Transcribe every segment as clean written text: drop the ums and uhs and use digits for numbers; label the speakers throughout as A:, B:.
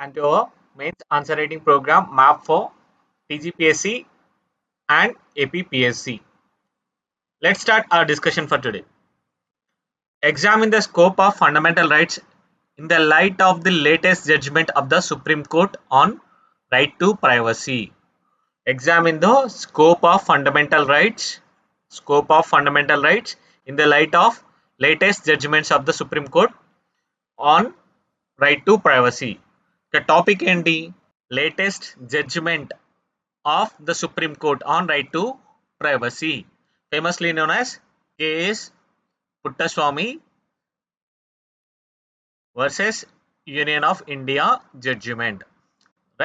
A: and to our mains answer writing program MAP for TGPSC and APPSC. Let's start our discussion for today. Examine the scope of fundamental rights in the light of the latest judgment of the Supreme Court on right to privacy. Examine the scope of fundamental rights in the light of latest judgments of the Supreme Court on right to privacy. The topic ఏంటి? Latest judgment of the Supreme Court on right to privacy, famously known as K.S. Puttaswamy versus Union of India judgment.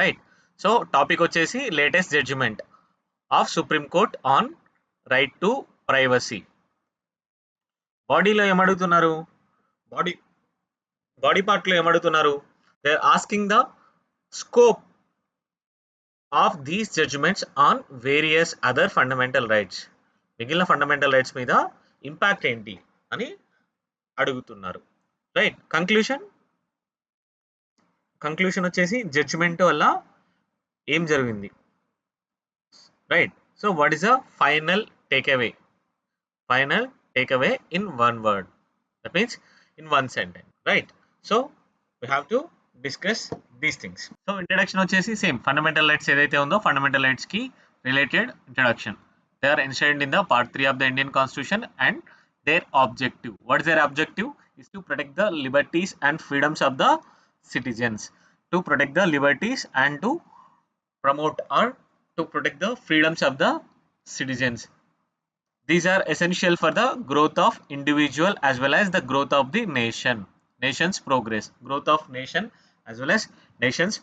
A: Right. So topic వచ్చేసి latest judgment of supreme court on right to privacy. బాడీలో ఏమడుగుతున్నారు? Body body పార్ట్లో ఏమడుగుతున్నారు? They are asking the scope of these judgments on various other fundamental rights. మిగిలిన fundamental rights మీద impact ఏంటి అని అడుగుతున్నారు. రైట్. కంక్లూషన్ వచ్చేసి జడ్జిమెంట్ వల్ల ఏం జరిగింది. Right. So what is the final takeaway in one word, that means in one sentence, right? So we have to discuss these things. So introduction వచ్చేసి same fundamental rights ఏదైతే ఉందో fundamental rights కి related introduction. They are enshrined in the part 3 of the Indian Constitution and their objective. What is their objective? Is to protect the liberties and freedoms of the citizens, to protect the liberties and to promote or to protect the freedoms of the citizens. These are essential for the growth of individual as well as the growth of the nation's progress. Growth of nation as well as nation's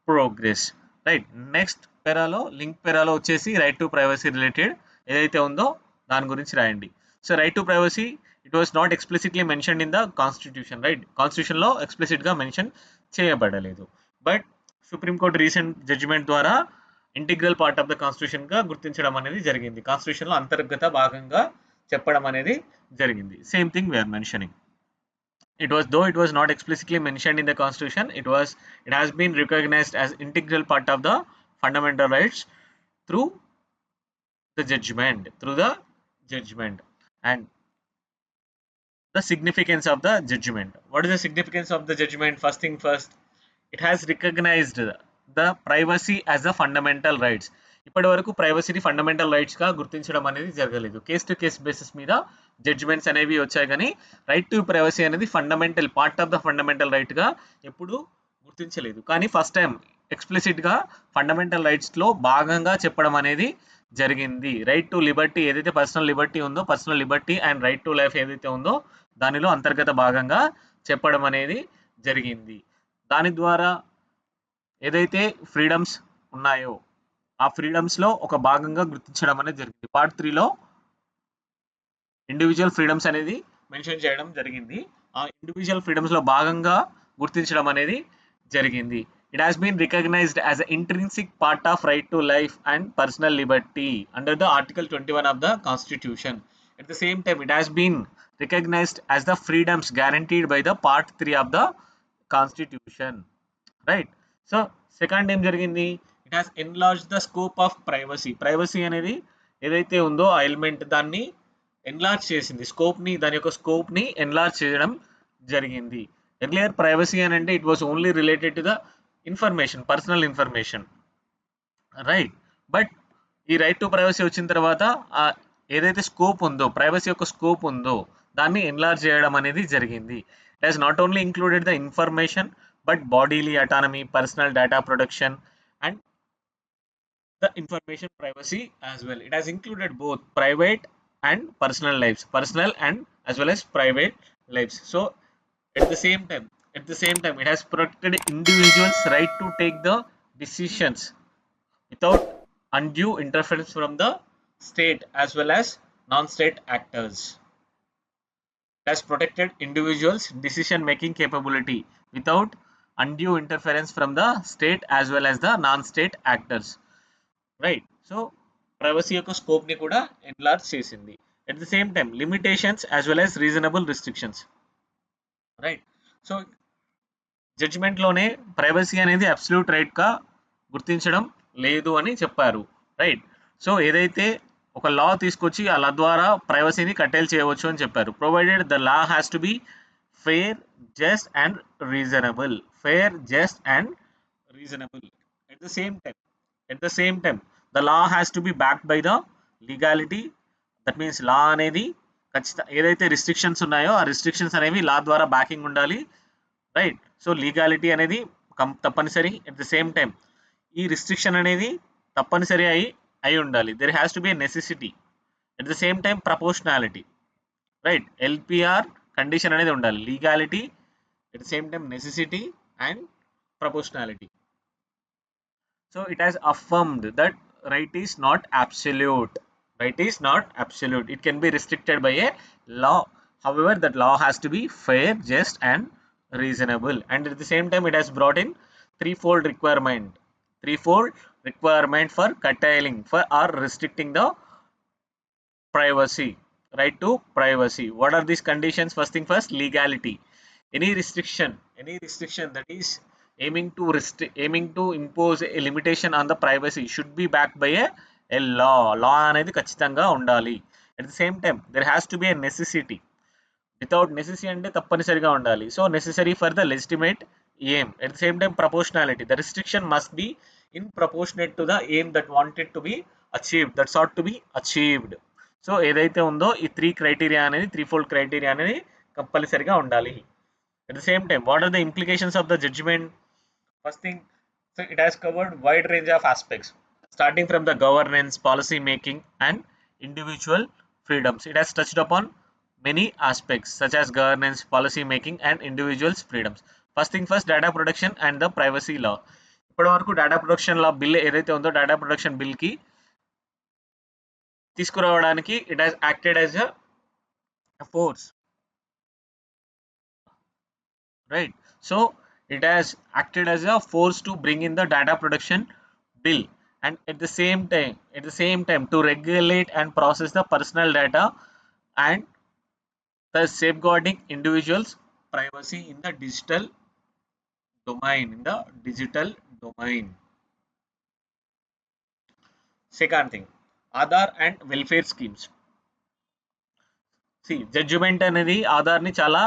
A: progress. Right. Next పెరాలో link పెరాలో వచ్చేసి right to privacy related ఏదైతే ఉందో దాని గురించి రాయండి. So right to privacy it was not explicitly mentioned in the constitution. Right. కాన్స్టిట్యూషన్లో ఎక్స్ప్లిసిట్గా మెన్షన్ చేయబడలేదు. బట్ సుప్రీంకోర్టు రీసెంట్ జడ్జిమెంట్ ద్వారా integral part of the constitution గా గుర్తించడం అనేది జరిగింది. కాన్స్టిట్యూషన్ లో అంతర్గత భాగంగా చెప్పడం అనేది జరిగింది. Same thing we are mentioning. It was not explicitly mentioned in the constitution, it has been recognized as integral part of the fundamental rights through the judgment and the significance of the judgment. What is the significance of the judgment? First thing first, it has recognized the privacy as a fundamental rights. ఇప్పటి వరకు ప్రైవసీని fundamental rights గా గుర్తించడం అనేది జరగలేదు. Case to case basis మీద judgements అనేవి వచ్చాయి, కానీ రైట్ టు ప్రైవసీ అనేది fundamental part of the fundamental right గా ఎప్పుడు గుర్తించలేదు. కానీ ఫస్ట్ టైం ఎక్స్ప్లిసిట్ గా ఫండమెంటల్ రైట్స్ లో భాగంగా చెప్పడం అనేది జరిగింది. రైట్ టు లిబర్టీ ఏదైతే personal Liberty and right to life ఏదైతే ఉందో దానిలో అంతర్గత భాగంగా చెప్పడం అనేది జరిగింది. దాని ద్వారా ఏదైతే ఫ్రీడమ్స్ ఉన్నాయో ఆ ఫ్రీడమ్స్ లో ఒక భాగంగా గుర్తించడం అనేది జరిగింది. పార్ట్ 3లో ఇండివిజువల్ ఫ్రీడమ్స్ అనేది మెన్షన్ చేయడం జరిగింది. ఆ ఇండివిజువల్ ఫ్రీడమ్స్ లో భాగంగా గుర్తించడం అనేది జరిగింది. It has been recognized as an intrinsic part of right to life and personal liberty under the Article 21 of the Constitution. At the same time, it has been recognized as the freedoms guaranteed by the Part 3 of the Constitution. Right. So, second ఏం జరిగింది? It has enlarged the scope of privacy. Privacy అనేది ఏదైతే ఉందో ఆ element దాన్ని enlarge చేసింది. దాని యొక్క స్కోప్ ని ఎన్లార్జ్ చేయడం జరిగింది. ఎర్లియర్ ప్రైవసీ అని అంటే it was only related to the information, personal information. Right. But ఈ రైట్ టు ప్రైవసీ వచ్చిన తర్వాత ఏదైతే స్కోప్ ఉందో, ప్రైవసీ యొక్క స్కోప్ ఉందో దాన్ని ఎన్లార్జ్ చేయడం అనేది జరిగింది. It has not only included the information but bodily autonomy, personal data protection and the information privacy as well. It has included both private and personal lives, personal and as well as private lives. So at the same time it has protected individuals right to take the decisions without undue interference from the state as well as non-state actors. It has protected individuals decision making capability without undue interference from the state as well as the non-state actors. Right. So privacy యొక్క scope ని కూడా enlarge చేసింది. At the same time, limitations as well as reasonable restrictions. Right. So జడ్జిమెంట్లోనే privacy అనేది absolute రైట్గా గుర్తించడం లేదు అని చెప్పారు, రైట్. సో ఏదైతే ఒక లా తీసుకొచ్చి ఆ లా ద్వారా ప్రైవసీని కట్టేల్ చేయవచ్చు అని చెప్పారు. Provided the law has to B fair, just and reasonable. Fair, just and reasonable. At the same time, at the same time, the law has to be backed by the legality. That means law అనేది ఖచ్చితంగా ఏదైతే restrictions ఉన్నాయో ఆ restrictions అనేవి లా ద్వారా backing ఉండాలి, right. So legality అనేది తప్పనిసరి. ఎట్ ద సేమ్ టైం ఈ రిస్ట్రిక్షన్ అనేది తప్పనిసరి అయి ఉండాలి. There has to B necessity. At the same time proportionality, right. LPR condition అనేది ఉండాలి. Legality, at the same time necessity and proportionality. So it has affirmed that right is not absolute. Right is not absolute. It can be restricted by a law. However, that law has to be fair, just, and reasonable. And at the same time, it has brought in threefold requirement. Threefold requirement for curtailing for or restricting the privacy. Right to privacy. What are these conditions? First thing first, legality. Any restriction that is aiming to impose a limitation on the privacy should be backed by a law అనేది ఖచ్చితంగా ఉండాలి. At the same time, there has to be a necessity. Without necessity అంటే తప్పనిసరిగా ఉండాలి. So necessary for the legitimate aim. At the same time, proportionality. The restriction must be in proportionate to the aim that wanted to be achieved, that sought to be achieved. So ఏదైతే ఉందో ఈ three fold criteria అనేది కంపల్సరిగా ఉండాలి. At the same time, what are the implications of the judgment? First thing, so it has covered wide range of aspects, starting from the governance, policy making, and individual freedoms. It has touched upon many aspects such as governance, policy making, and individuals' freedoms. First thing first, data protection and the privacy law. ఇప్పటి వరకు data protection లా bill ఏదైతే ఉందో data protection bill కి తీసుకురావడానికి it has acted as a force, right. So it has acted as a force to bring in the data protection bill, and at the same time to regulate and process the personal data and the safeguarding individuals privacy in the digital domain. Second thing, Aadhaar and welfare schemes. See, judgement అనేది ఆధార్ని చాలా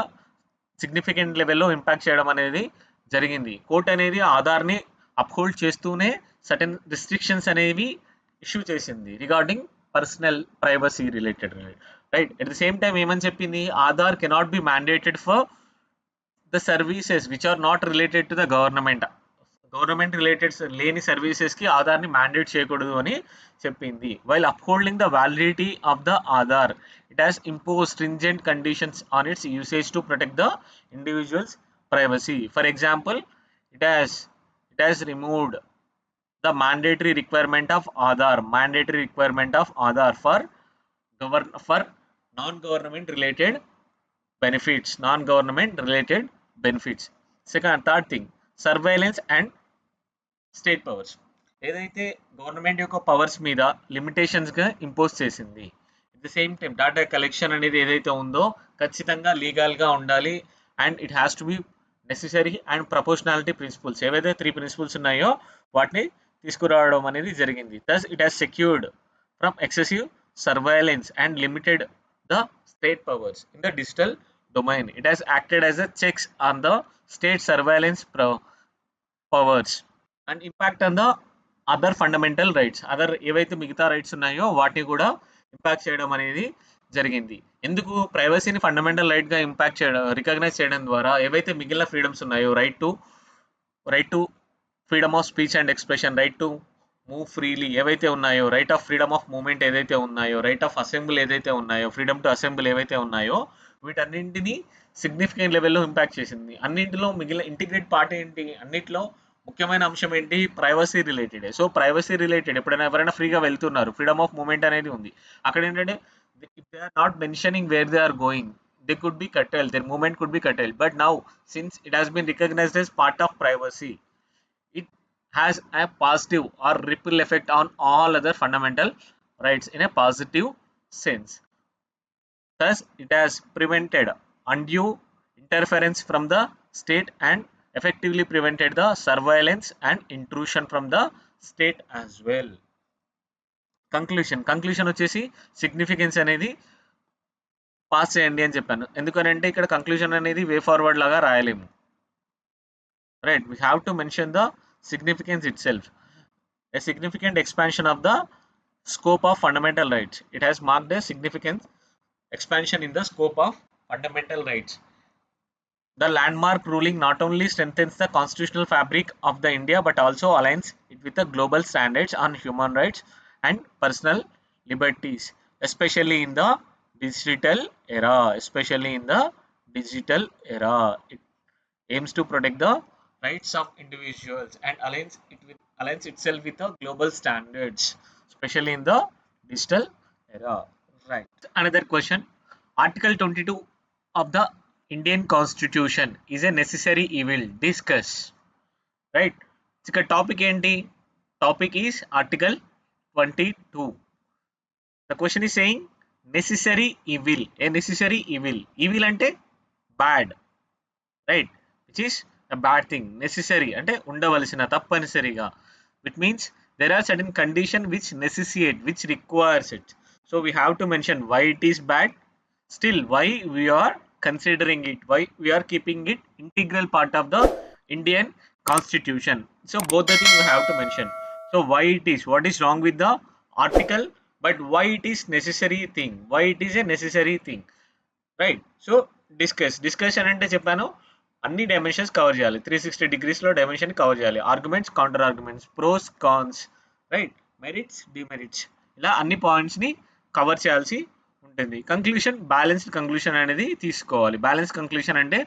A: significant లెవెల్లో impact చేయడం అనేది జరిగింది. Court అనేది ఆధార్ని uphold చేస్తూనే సర్టెన్ రిస్ట్రిక్షన్స్ అనేవి ఇష్యూ చేసింది regarding personal privacy related, right. At the same time ఏమని చెప్పింది, Aadhaar cannot be mandated for the services which are not related to the government related లేని సర్వీసెస్కి ఆధార్ని మ్యాండేట్ చేయకూడదు అని చెప్పింది. While upholding the validity of the Aadhaar, it has imposed stringent conditions on its usage to protect the individual's privacy. For example, it has removed the mandatory requirement of Aadhaar for non-government related benefits. Third thing, surveillance and state powers. ఏదైతే government యొక్క powers మీద లిమిటేషన్స్గా impose చేసింది. At the same time data collection అనేది ఏదైతే ఉందో ఖచ్చితంగా లీగల్గా ఉండాలి, and it has to be necessary and proportionality principles. ఏవైతే 3 ప్రిన్సిపల్స్ ఉన్నాయో వాటిని తీసుకురావడం అనేది జరిగింది. thus it has secured from excessive surveillance and limited the state powers in the digital domain. It has acted as a checks on the state surveillance powers and impact on the other fundamental rights. ఏవైతే మిగతా rights ఉన్నాయో వాటిని కూడా impact చేయడం అనేది జరిగింది. ఎందుకు ప్రైవసీని fundamental రైట్గా impact చేయడం రికగ్నైజ్ చేయడం ద్వారా ఏవైతే మిగిలిన ఫ్రీడమ్స్ ఉన్నాయో right to freedom of speech and expression, right to move freely ఏవైతే ఉన్నాయో, right of freedom of movement ఏదైతే ఉన్నాయో, రైట్ ఆఫ్ అసెంబ్లీ ఏదైతే ఉన్నాయో, ఫ్రీడమ్ టు అసెంబ్లీ ఏవైతే ఉన్నాయో వీటన్నింటినీ సిగ్నిఫికెంట్ లెవెల్లో ఇంపాక్ట్ చేసింది. అన్నింటిలో మిగిలిన ఇంటిగ్రేట్ పార్ట్ ఏంటి, అన్నింటిలో ముఖ్యమైన అంశం ఏంటి, privacy related. So privacy related ఎప్పుడైనా ఎవరైనా ఫ్రీగా వెళ్తున్నారు, ఫ్రీడమ్ ఆఫ్ మూవ్మెంట్ అనేది ఉంది, అక్కడ ఏంటంటే if they are not mentioning where they are going they could be curtailed, their movement could be curtailed. But now, since it has been recognized as part of privacy, it has a positive or ripple effect on all other fundamental rights in a positive sense. Thus, it has prevented undue interference from the state and effectively prevented the surveillance and intrusion from the state as well. Conclusion వచ్చేసి significance అనేది pass చేయండి అని చెప్పాను. ఎందుకనంటే ఇక్కడ conclusion అనేది way forward లాగా రాయలేము. Right, we have to mention the significance itself. A significant expansion of the scope of fundamental rights. It has marked a significant expansion in the scope of fundamental rights. The landmark ruling not only strengthens the constitutional fabric of the India but also aligns it with the global standards on human rights and personal liberties, especially in the digital era. It aims to protect the rights of individuals and aligns itself with the global standards, especially in the digital era. Right. Another question. Article 22 of the Indian Constitution is a necessary evil. Discuss. Right. ఇక్కడ topic ఏంటి? Topic is article 22. The question is saying necessary evil. A necessary evil. Evil అంటే bad. Right. Which is a bad thing. Necessary అంటే ఉండవలసిన, తప్పనిసరిగా. Which means there are certain conditions which necessitate, which requires it. So we have to mention why it is bad. Still, why we are considering it, why we are keeping it integral part of the Indian Constitution. So both the things we have to mention. So why it is, what is wrong with the article, but why it is necessary thing, why it is a necessary thing. Right. So discussion అంటే చెప్పాను, అన్ని dimensions cover చేయాలి. 360 degreesలో dimension cover చేయాలి. Arguments, counter arguments, pros, cons, right, merits, demerits, ఇలా అన్ని పాయింట్స్ని cover చేయాల్సి ఉంటుంది. కంక్లూషన్, బ్యాలెన్స్డ్ కంక్లూషన్ అనేది తీసుకోవాలి. బ్యాలెన్స్ కంక్లూషన్ అంటే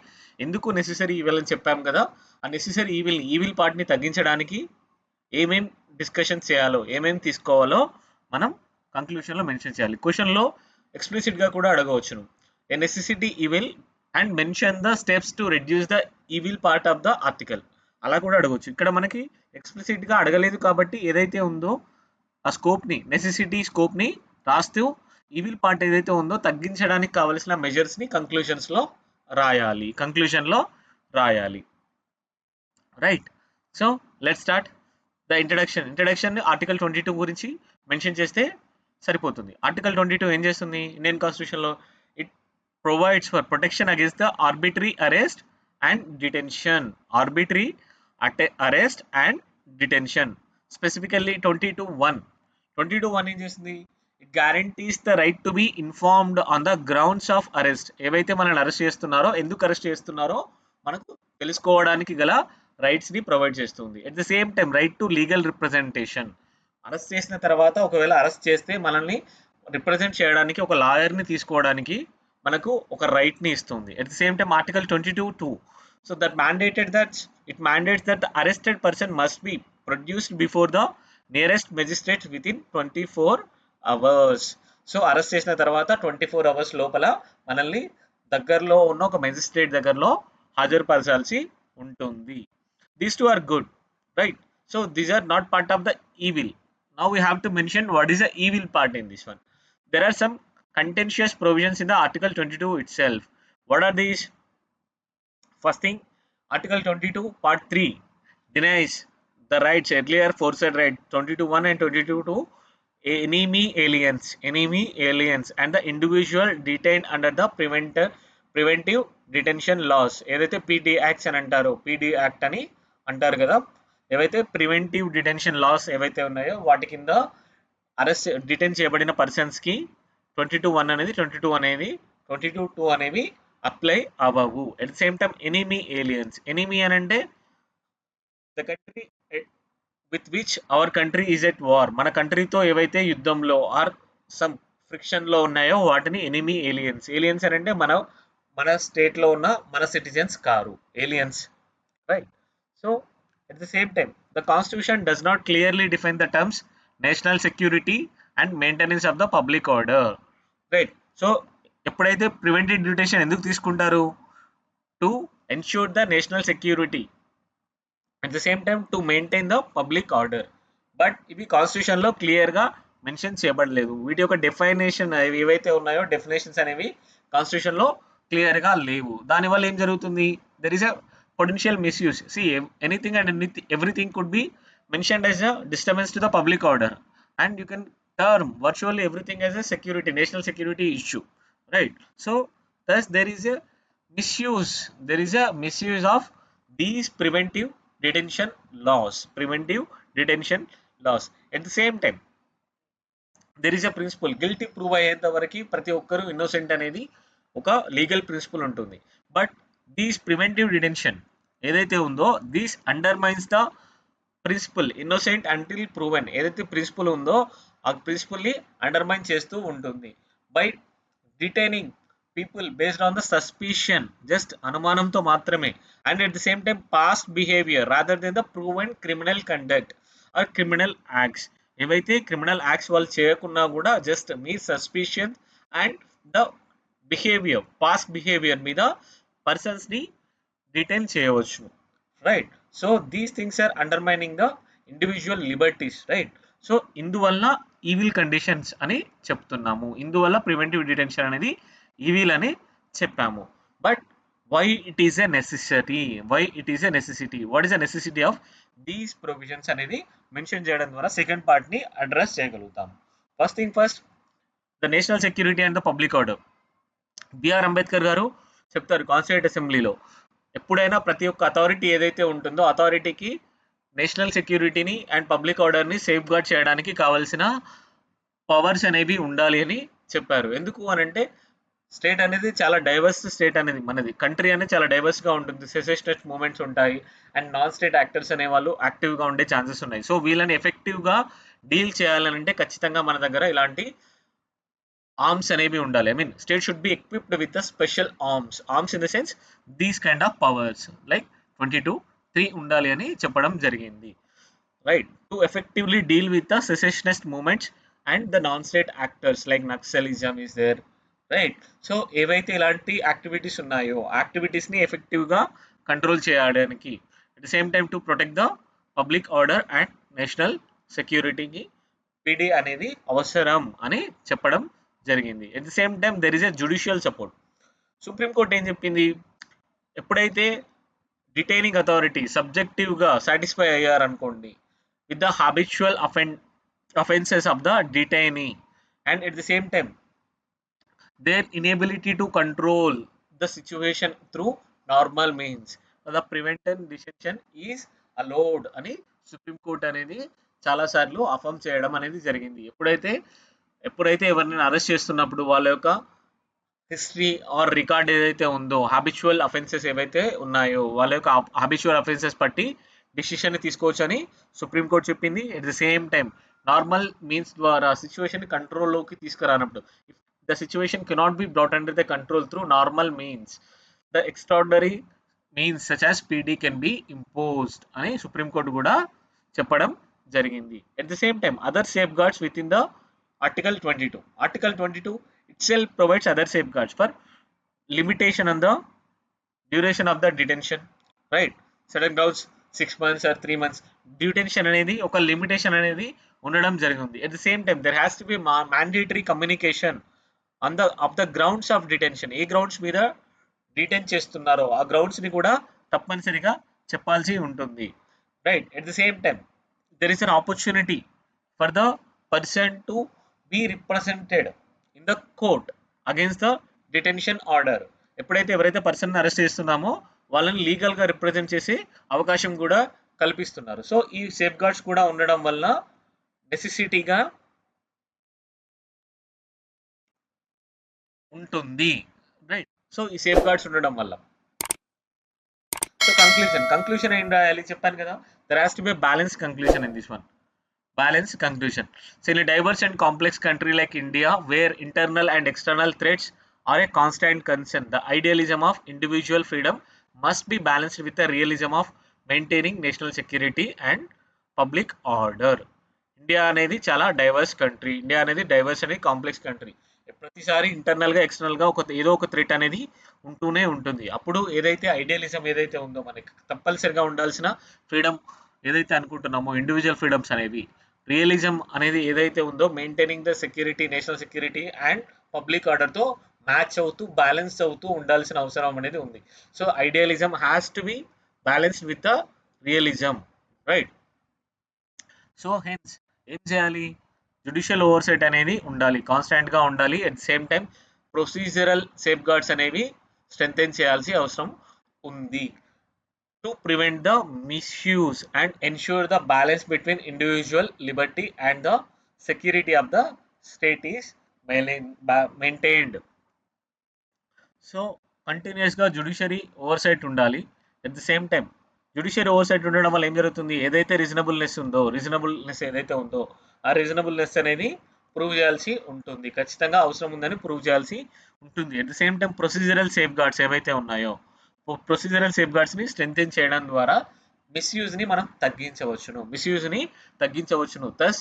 A: ఎందుకు నెసెసరీ ఈవిల్ అని చెప్పాం కదా, ఆ నెసెసరీ ఈవిల్ పార్ట్ని తగ్గించడానికి ఏమేం డిస్కషన్స్ చేయాలో, ఏమేం తీసుకోవాలో మనం కంక్లూషన్లో మెన్షన్ చేయాలి. క్వశ్చన్లో ఎక్స్ప్లిసిట్గా కూడా అడగవచ్చును. A necessity evil and mention the steps to reduce the evil part of the article, అలా కూడా అడగవచ్చు. ఇక్కడ మనకి ఎక్స్ప్లిసిట్గా అడగలేదు కాబట్టి ఏదైతే ఉందో ఆ స్కోప్ని, నెసెసిటీ స్కోప్ని రాస్తూ ఈవిల్ పార్ట్ ఏదైతే ఉందో తగ్గించడానికి కావలసిన మెజర్స్ని కంక్లూషన్లో రాయాలి. Right. So let's start the introduction article 22 గురించి మెన్షన్ చేస్తే సరిపోతుంది. ఆర్టికల్ 22 ఏం చేస్తుంది? ఇండియన్ కాన్స్టిట్యూషన్లో it provides for protection against the arbitrary arrest and detention. Specifically 22(1) ఏం చేస్తుంది? It guarantees the right to be informed on the grounds of arrest. ఏవైతే మనల్ని అరెస్ట్ చేస్తున్నారో, ఎందుకు అరెస్ట్ చేస్తున్నారో మనకు తెలుసుకోవడానికి గల రైట్స్ని ప్రొవైడ్ చేస్తుంది. At the same time right to legal representation. Arrest చేసిన తర్వాత ఒకవేళ అరెస్ట్ చేస్తే మనల్ని రిప్రజెంట్ చేయడానికి ఒక లాయర్ని తీసుకోవడానికి మనకు ఒక రైట్ని ఇస్తుంది. At the same time article 22(2) so that mandates that the arrested person must be produced before the nearest magistrate within 24 hours. So arrest చేసిన తర్వాత 24 hours లోపల మనల్ని దగ్గరలో ఉన్న ఒక మెజిస్ట్రేట్ దగ్గరలో హాజరుపరచాల్సి ఉంటుంది. These two are good, right? So these are not part of the evil. Now we have to mention what is the evil part in this one. There are some contentious provisions in the Article 22 itself. What are these? First thing, Article 22 Part 3 denies the rights earlier forced right 22(1) and 22(2) enemy aliens and the individual detained under the preventive detention laws. ఏదైతే PD acts అని అంటారో, PD act అని అంటారు కదా, ఏవైతే preventive detention loss ఏవైతే ఉన్నాయో వాటి కింద డిటైన్ చేయబడిన పర్సన్స్కి 22(1) అనేది 22(2) అనేవి అప్లై అవ్వవు. At the same time enemy అని అంటే the country with which our country is at war. మన కంట్రీతో ఏవైతే యుద్ధంలో ఆర్ సమ్ ఫ్రిక్షన్లో ఉన్నాయో వాటిని ఎనిమీ ఏలియన్స్ అని అంటే మన స్టేట్లో ఉన్న మన citizens car, aliens, right? So at the same time, the Constitution does not clearly define the terms national security and maintenance of the public order, right? So ఎప్పుడైతే preventive detention ఎందుకు తీసుకుంటారు? To ensure the national security, at the same time to maintain the public order. But ఇవి కాన్స్టిట్యూషన్లో క్లియర్గా mention చేయబడలేదు. వీటి యొక్క definition ఏవైతే ఉన్నాయో డెఫినేషన్స్ అనేవి కాన్స్టిట్యూషన్లో క్లియర్గా లేవు. దానివల్ల ఏం జరుగుతుంది? There is a potential misuse. See, anything and everything could be mentioned as a disturbance to the public order, and you can term virtually everything as a security, national security issue, right? So thus there is a misuse of these preventive detention laws. At the same time, there is a principle, guilty prove అయ్యేంత వరకు ప్రతి ఒక్కరు innocent అనేది ఒక legal principle ఉంటుంది. But these preventive detention ఏదైతే ఉందో these undermines the principle innocent until proven. ఏదైతే ప్రిన్సిపల్ ఉందో ఆ ప్రిన్సిపల్ని అండర్మైన్ చేస్తూ ఉంటుంది by detaining people based on the suspicion, just అనుమానంతో మాత్రమే, and at the same time past behaviour rather than the proven criminal conduct or criminal acts. ఏవైతే criminal acts వాళ్ళు చేయకున్నా కూడా just mere suspicion and the behaviour, past behaviour మీద పర్సన్స్ని detain చేయవచ్చు, right? So these things are undermining the individual liberties, right? So ఇందువల్ల evil conditions అని చెప్తున్నాము, ఇందువల్ల ప్రివెంటివ్ డిటెన్షన్ అనేది ఈవిల్ అని చెప్పాము. But why it is a necessity, what is the necessity of these provisions అనేది మెన్షన్ చేయడం ద్వారా సెకండ్ పార్ట్ ని అడ్రస్ చేయగలుగుతాం. First thing first, the national security and the public order. B R Ambedkar garu చెప్తారు constitute అసెంబ్లీలో, ఎప్పుడైనా ప్రతి ఒక్క అథారిటీ ఏదైతే ఉంటుందో అథారిటీకి నేషనల్ సెక్యూరిటీని అండ్ పబ్లిక్ ఆర్డర్ని సేఫ్ గార్డ్ చేయడానికి కావాల్సిన పవర్స్ అనేవి ఉండాలి అని చెప్పారు. ఎందుకు అనంటే స్టేట్ అనేది చాలా డైవర్స్ స్టేట్ అనేది, మనది కంట్రీ అనేది చాలా డైవర్స్గా ఉంటుంది, సెసెషనిస్ట్ మూమెంట్స్ ఉంటాయి అండ్ నాన్ స్టేట్ యాక్టర్స్ అనే వాళ్ళు యాక్టివ్గా ఉండే ఛాన్సెస్ ఉన్నాయి. సో వీళ్ళని ఎఫెక్టివ్గా డీల్ చేయాలంటే ఖచ్చితంగా మన దగ్గర ఇలాంటి ఆర్మ్స్ అనేవి ఉండాలి. I mean state should be equipped with the special arms in the sense these kind of powers like 22(3) ఉండాలి అని చెప్పడం జరిగింది, right? To effectively deal with the secessionist movements and the non state actors like Naxalism is there, right? So ఏవైతే ఇలాంటి activities ఉన్నాయో యాక్టివిటీస్ని ఎఫెక్టివ్గా control చేయడానికి, at the same time to protect the public order and national సెక్యూరిటీకి PD అనేది అవసరం అని చెప్పడం జరిగింది. At the same time there is a judicial support. Supreme court ఏం చెప్పింది, ఎప్పుడైతే డిటైనింగ్ అథారిటీ సబ్జెక్టివ్గా సాటిస్ఫై అయ్యారనుకోండి with the habitual offenses of the detainee and at the same time their inability to control the situation through normal means, the preventive detention is allowed అని supreme court అనేది చాలా సార్లు affirm చేయడం అనేది జరిగింది. ఎప్పుడైతే ఎవరిని అరెస్ట్ చేస్తున్నప్పుడు వాళ్ళ యొక్క హిస్టరీ ఆర్ రికార్డ్ ఏదైతే ఉందో, హ్యాబిచువల్ అఫెన్సెస్ ఏవైతే ఉన్నాయో వాళ్ళ యొక్క హ్యాబిచువల్ అఫెన్సెస్ బట్టి డిసిషన్ తీసుకోవచ్చు అని సుప్రీంకోర్టు చెప్పింది. At the same time normal means ద్వారా సిచ్యువేషన్ కంట్రోల్లోకి తీసుకురానప్పుడు, if the situation cannot be brought under the control through normal means, the extraordinary means such as PD can be imposed అని supreme court కూడా చెప్పడం జరిగింది. At the same time other safeguards within the Article 22 itself provides other safeguards for limitation on the duration of the detention, right? Certain grounds 6 months or 3 months detention అనేది ఒక limitation అనేది ఉండడం జరిగింది. At the same time there has to be mandatory communication on the grounds of detention. A grounds మీద detain చేస్తున్నారో ఆ grounds ని కూడా తప్పనిసరిగా చెప్పాల్సి ఉంటుంది, right? At the same time there is an opportunity for the person to be represented in the court against the detention order. ఎప్పుడైతే ఎవరైతే పర్సన్ అరెస్ట్ చేస్తున్నామో వాళ్ళని లీగల్గా రిప్రజెంట్ చేసే అవకాశం కూడా కల్పిస్తున్నారు. సో ఈ సేఫ్ గార్డ్స్ కూడా ఉండడం వల్ల నెసెసిటీగా ఉంటుంది, రైట్? సో ఈ సేఫ్ గార్డ్స్ ఉండడం వల్ల. సో కంక్లూషన్ ఏం రాయాలి చెప్పాను కదా, there has to be balance conclusion in this one. Balanced conclusion. So in a diverse and complex country like India, where internal and external threats are a constant concern, the idealism of individual freedom must be balanced with the realism of maintaining national security and public order. India అనేది చాలా divorce country, India అనేది divorce అనేది complex country. ప్రతిసారి ఇంటర్నల్గా ఎక్స్టర్నల్గా ఏదో ఒక threat అనేది ఉంటూనే ఉంటుంది. అప్పుడు ఏదైతే ఐడియలిజం ఏదైతే ఉందో మనకి తప్పనిసరిగా ఉండాల్సిన ఫ్రీడమ్ ఏదైతే అనుకుంటున్నామో ఇండివిజువల్ ఫ్రీడమ్స్ అనేవి, రియలిజం అనేది ఏదైతే ఉందో maintaining the security, national security and public ఆర్డర్తో మ్యాచ్ అవుతూ బ్యాలెన్స్ అవుతూ ఉండాల్సిన అవసరం అనేది ఉంది. So idealism has to B balanced with the realism, right? So hence ఏం చేయాలి? జుడిషియల్ ఓవర్సైట్ అనేది ఉండాలి, కాన్స్టాంట్గా ఉండాలి. At the same time procedural safe guards అనేవి స్ట్రెంథెన్ చేయాల్సి అవసరం ఉంది to prevent the misuse and ensure the balance between individual liberty and the security of the state is maintained. So కంటిన్యూస్గా జుడిషియరీ ఓవర్సైట్ ఉండాలి. At the same time judiciary oversight ఉండడం వల్ల ఏం జరుగుతుంది? ఏదైతే రీజనబుల్నెస్ ఏదైతే ఉందో ఆ రీజనబుల్నెస్ అనేది ప్రూవ్ చేయాల్సి ఉంటుంది, ఖచ్చితంగా అవసరం ఉందని ప్రూవ్ చేయాల్సి ఉంటుంది. At the same time procedural safe guards ఏవైతే ఉన్నాయో ప్రొసీజరల్ సేఫ్ గార్డ్స్ని స్ట్రెంథెన్ చేయడం ద్వారా మిస్యూజ్ని మనం తగ్గించవచ్చును. Thus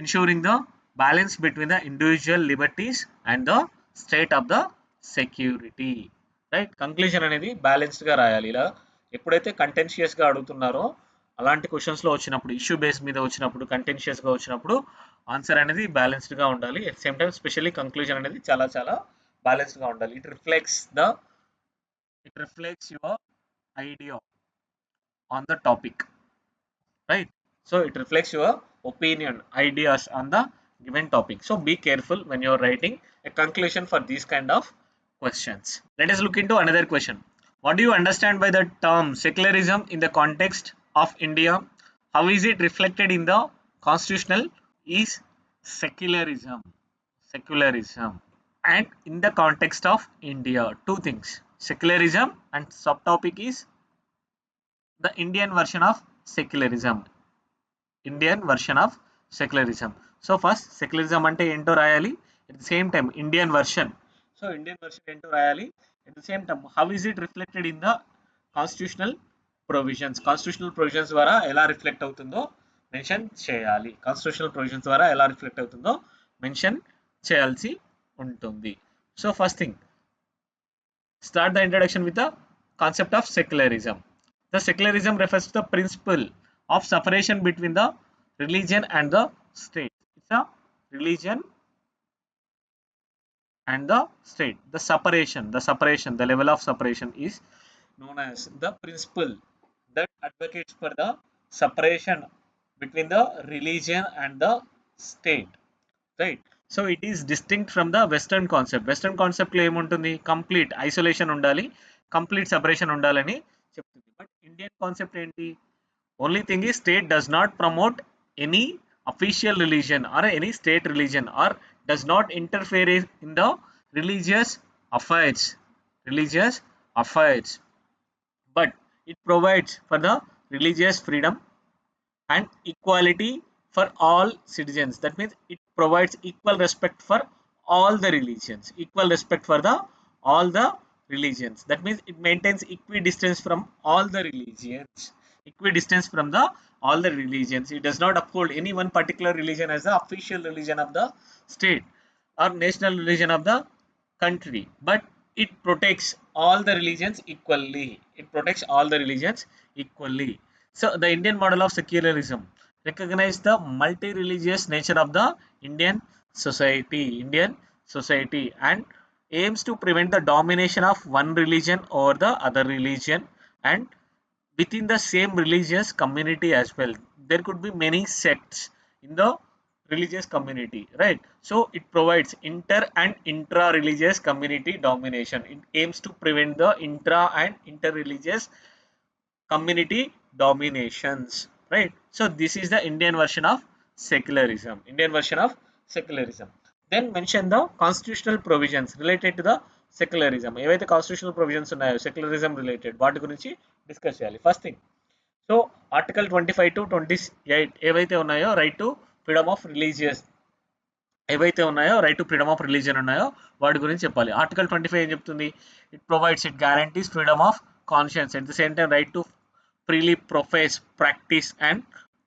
A: ensuring the balance between the individual liberties and the state of the security, right? Conclusion అనేది బ్యాలెన్స్డ్గా రాయాలి. ఇలా ఎప్పుడైతే కంటెన్షియస్గా అడుగుతున్నారో అలాంటి క్వశ్చన్స్లో వచ్చినప్పుడు, ఇష్యూ బేస్ మీద వచ్చినప్పుడు, కంటెన్షియస్గా వచ్చినప్పుడు ఆన్సర్ అనేది బ్యాలెన్స్డ్గా ఉండాలి. At same time specially conclusion అనేది చాలా చాలా బ్యాలెన్స్డ్గా ఉండాలి. It reflects your idea on the topic, right? So it reflects your opinion, ideas on the given topic. So be careful when you are writing a conclusion for these kind of questions. Let us look into another question. What do you understand by the term secularism in the context of India? How is it reflected in the constitutional? Is secularism and in the context of India, two things: secularism and subtopic is the Indian version of secularism. So first secularism అంటే ఏంటో రాయాలి, at the same time Indian version ఏంటో రాయాలి. At the same time how is it reflected in the constitutional provisions ద్వారా ఎలా reflect అవుతుందో mention చేయాల్సి ఉంటుంది. So first thing, start the introduction with the concept of secularism. The secularism refers to the principle of separation between the religion and the state. It's a religion and the state. The level of separation is known as the principle that advocates for the separation between the religion and the state, right? So it is distinct from the western కాన్సెప్ట్లో ఏముంటుంది? Complete isolation ఉండాలి, complete separation ఉండాలని చెప్తుంది. But Indian concept ఏంటి? Only thing ఈ state does not promote any official religion or any state religion or does not interfere in the religious affairs, but it provides for the religious freedom and equality for all citizens. That means it provides equal respect for all the religions. That means it maintains equidistance from all the religions. It does not uphold any one particular religion as the official religion of the state or national religion of the country, but it protects all the religions equally. So the Indian model of secularism recognizes the multi-religious nature of the Indian society and aims to prevent the domination of one religion over the other religion and within the same religious community as well. There could be many sects in the religious community, right? So it provides inter and intra-religious community domination. It aims to prevent the intra and inter-religious community dominations, right? So this is the Indian version of secularism. Then mention the constitutional provisions related to the secularism. ఏవైతే constitutional provisions ఉన్నాయో secularism related వాటి గురించి discuss చేయాలి. First thing, so article 25 to 28 ఏవైతే ఉన్నాయో right to freedom of religion ఉన్నాయో వాటి గురించి చెప్పాలి. ఆర్టికల్ 25 ఏం చెప్తుంది? It provides, it guarantees freedom of conscience, at the same time right to freely profess, practice and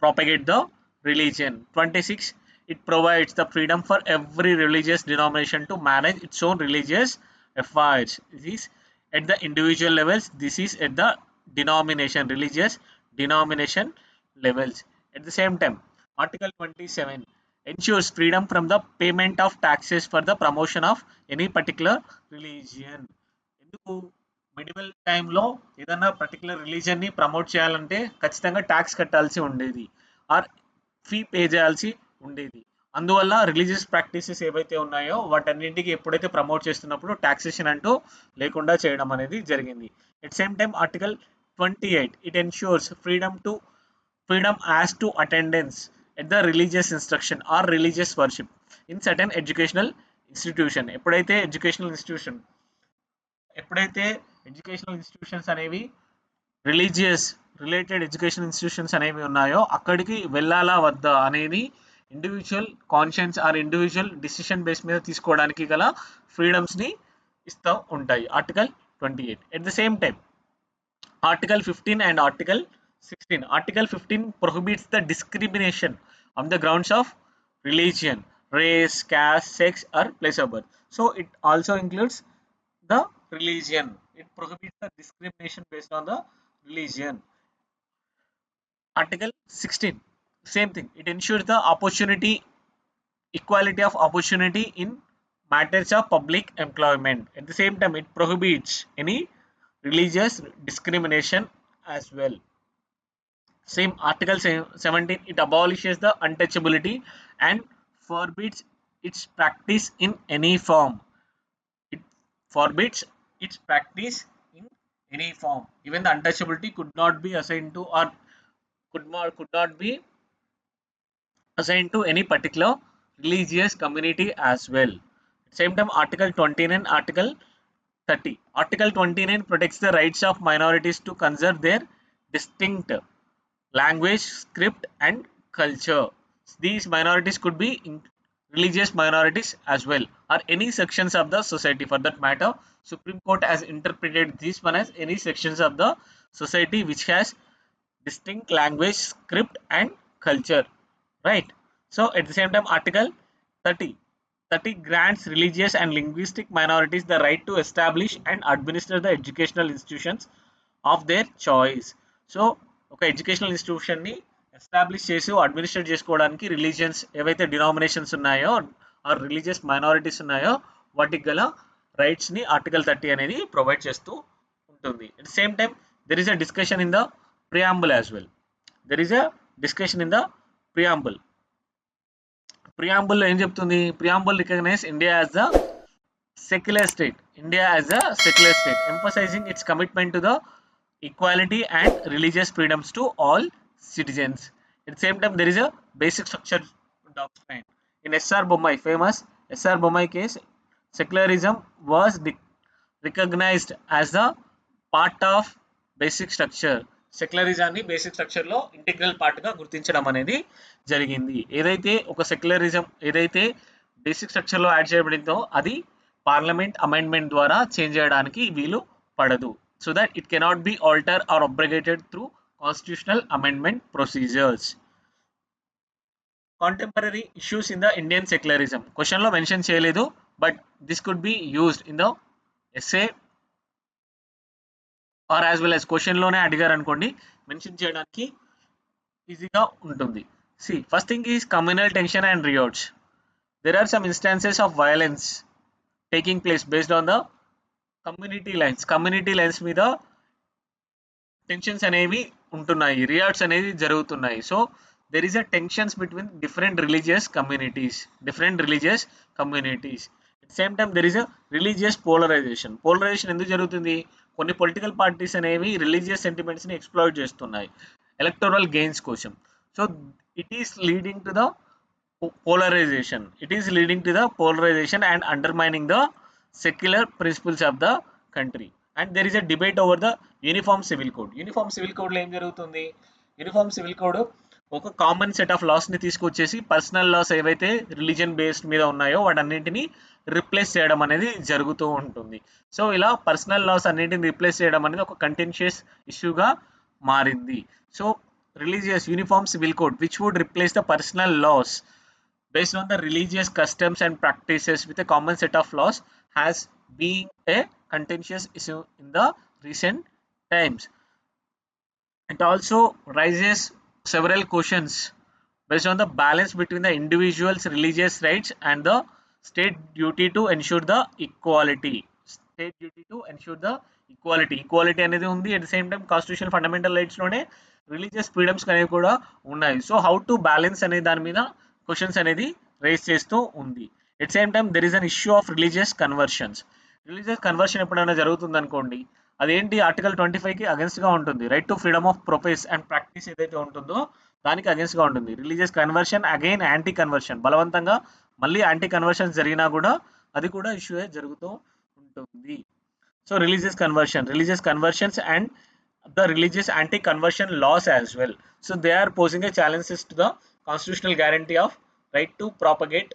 A: propagate the religion. 26, it provides the freedom for every religious denomination to manage its own religious affairs. This is at the individual levels, this is at the religious denomination levels. At the same time article 27 ensures freedom from the payment of taxes for the promotion of any particular religion. ఎందుకు? Medieval టైంలో ఏదైనా particular రిలీజియన్ని promote చేయాలంటే ఖచ్చితంగా tax కట్టాల్సి ఉండేది are fee pay చేయాల్సి ఉండేది. అందువల్ల రిలీజియస్ ప్రాక్టీసెస్ ఏవైతే ఉన్నాయో వాటన్నింటికి ఎప్పుడైతే ప్రమోట్ చేస్తున్నప్పుడు టాక్సేషన్ అంటూ లేకుండా చేయడం అనేది జరిగింది. At same time article 28 it ensures freedom as to attendance at the religious instruction or religious worship in certain educational institution. ఎప్పుడైతే ఎడ్యుకేషనల్ ఇన్స్టిట్యూషన్స్ అనేవి రిలీజియస్ రిలేటెడ్ ఎడ్యుకేషన్ ఇన్స్టిట్యూషన్స్ అనేవి ఉన్నాయో అక్కడికి వెళ్ళాలా వద్దా అనేది individual conscience or individual decision base మీద తీసుకోవడానికి గల ఫ్రీడమ్స్ని ఇస్తూ ఉంటాయి article 28. At the same time article 15 and article 16. Article 15 prohibits the discrimination on the grounds of religion, race, caste, sex, or place of birth. So it also includes the religion. It prohibits the discrimination based on the religion. Article 16, same thing. It ensures the equality of opportunity in matters of public employment. At the same time, it prohibits any religious discrimination as well. Same article 17, it abolishes the untouchability and forbids its practice in any form. It forbids its practice in any form. Even the untouchability could not be assigned to or could not be assigned to any particular religious community as well. Same time article 29, article 30. Article 29 protects the rights of minorities to conserve their distinct language, script, and culture. These minorities could be religious minorities as well, or any sections of the society. For that matter, Supreme Court has interpreted this one as any sections of the society which has distinct language, script, and culture. Right. So at the same time, Article 30. 30 grants religious and linguistic minorities the right to establish and administer the educational institutions of their choice. So ఒక educational ఇన్స్టిట్యూషన్ని establish చేసి administrate చేసుకోవడానికి religions ఏవైతే denominations ఉన్నాయో are religious minorities ఉన్నాయో వాటికి గల రైట్స్ని article 30 అనేది provide చేస్తూ ఉంటుంది. At the same time there is a discussion in the preamble as well. ప్రియాంబుల్లో ఏం చెప్తుంది? Preamble recognize India as the secular state, emphasizing its commitment to the equality and religious freedoms to all citizens. At the same time, there is a basic structure doctrine. In S.R. Bommai, famous S.R. Bommai case, secularism was recognized as the part of basic structure. సెక్యులరిజాన్ని basic స్ట్రక్చర్లో integral పార్ట్గా గుర్తించడం అనేది జరిగింది. ఏదైతే ఒక secularism ఏదైతే basic స్ట్రక్చర్లో add చేయబడిందో అది పార్లమెంట్ అమెండ్మెంట్ ద్వారా చేంజ్ చేయడానికి వీలు పడదు. So that it cannot be altered or abrogated through constitutional amendment procedures. Contemporary issues in the Indian secularism. Question lo mention cheyaledu, but this could be used in the essay or as well as question lone adigaru anukondi mention cheyadaniki easy ga untundi. See, first thing is communal tension and riots. There are some instances of violence taking place based on the community lines మీద tensions అనేవి ఉంటున్నాయి, riots అనేది జరుగుతున్నాయి. So there is a tensions between different religious communities. At same time there is a religious polarization ఎందుకు జరుగుతుంది? కొన్ని political parties అనేవి religious సెంటిమెంట్స్ని ఎక్స్ప్లాయిట్ చేస్తున్నాయి ఎలక్టోరల్ గెయిన్స్ కోసం. So it is leading to the polarization and undermining the secular principles of the country. And there is a debate over the uniform civil code లో ఏం జరుగుతుంది? Uniform civil code ఒక common set of లాస్ని తీసుకొచ్చేసి personal loss ఏవైతే religion based మీద ఉన్నాయో వాటన్నింటినీ replace చేయడం అనేది జరుగుతూ ఉంటుంది. సో ఇలా పర్సనల్ లాస్ అన్నింటిని రిప్లేస్ చేయడం అనేది ఒక కంటెన్షియస్ ఇష్యూగా మారింది. So religious uniform civil code which would replace the personal laws based on the religious customs and practices with a common set of laws has been a contentious issue in the recent times. It also raises several questions based on the balance between the individual's religious rights and the state duty to ensure the equality. Equality అనేది ఉంది. At the same time constitution fundamental రైట్స్లోనే religious freedoms అనేవి కూడా ఉన్నాయి. So how to balance అనే దాని మీద questions అనేది రేస్ చేస్తూ ఉంది. At same time there is an issue of religious conversion ఎప్పుడైనా జరుగుతుంది అనుకోండి, అదేంటి ఆర్టికల్ 25కి అగెన్స్ట్గా ఉంటుంది. Right to freedom of profess and practice ఏదైతే ఉంటుందో దానికి అగెన్స్ట్గా ఉంటుంది. Religious conversion again anti conversion, బలవంతంగా మళ్ళీ యాంటీ కన్వర్షన్ జరిగినా కూడా అది కూడా ఇష్యూ జరుగుతూ ఉంటుంది. So religious conversions and the religious anti-conversion laws as well. So they are posing a challenges to the constitutional guarantee of right to propagate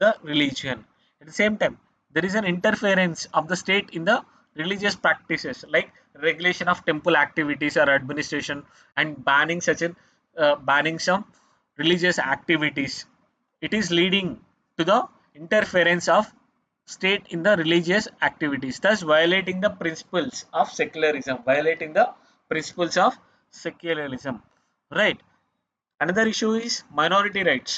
A: the religion. At the same time, there is an interference of the state in the religious practices like regulation of temple activities or administration and banning some religious activities. It is leading to the interference of state in the religious activities, thus violating the principles of secularism. Right. Another issue is minority rights.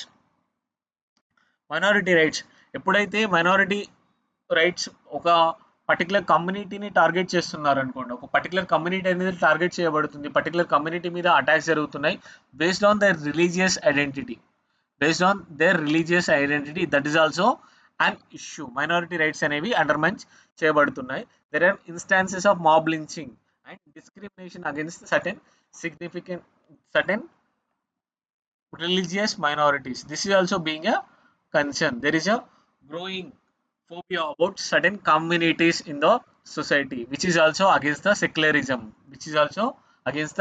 A: ఎప్పుడైతే minority rights ఒక particular కమ్యూనిటీని target చేస్తున్నారు అనుకోండి, ఒక particular community అనేది target చేయబడుతుంది, particular community మీద attacks జరుగుతున్నాయి based on their religious identity, that is also and issue. Minority rights అనేవి అండర్మైన్ చేయబడుతున్నాయి. There are instances of mob lynching and discrimination against certain religious minorities. This is also being a concern. There is a growing phobia about certain communities in the society, which is also against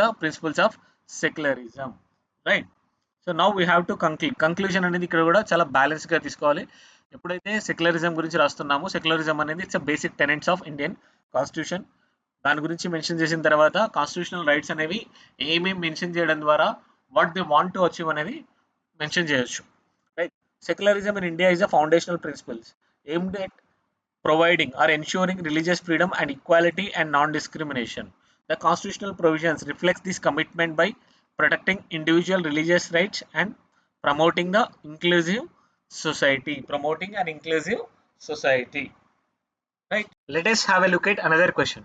A: the principles of secularism. Right. So now we have to conclusion అనేది ఇక్కడ కూడా చాలా బ్యాలెన్స్గా తీసుకోవాలి. ఎప్పుడైతే secularism గురించి రాస్తున్నామో, secularism అనేది it's basic tenants of Indian constitution. దాని గురించి మెన్షన్ చేసిన తర్వాత కాన్స్టిట్యూషనల్ రైట్స్ అనేవి ఏమేమి మెన్షన్ చేయడం ద్వారా what they want to achieve అనేది మెన్షన్ చేయొచ్చు. Right. Secularism in India is a foundational principles aimed at providing or ensuring religious freedom and equality and non-discrimination. The constitutional provisions reflect this commitment by protecting individual religious rights and promoting an inclusive society. Right. Let us have a look at another question.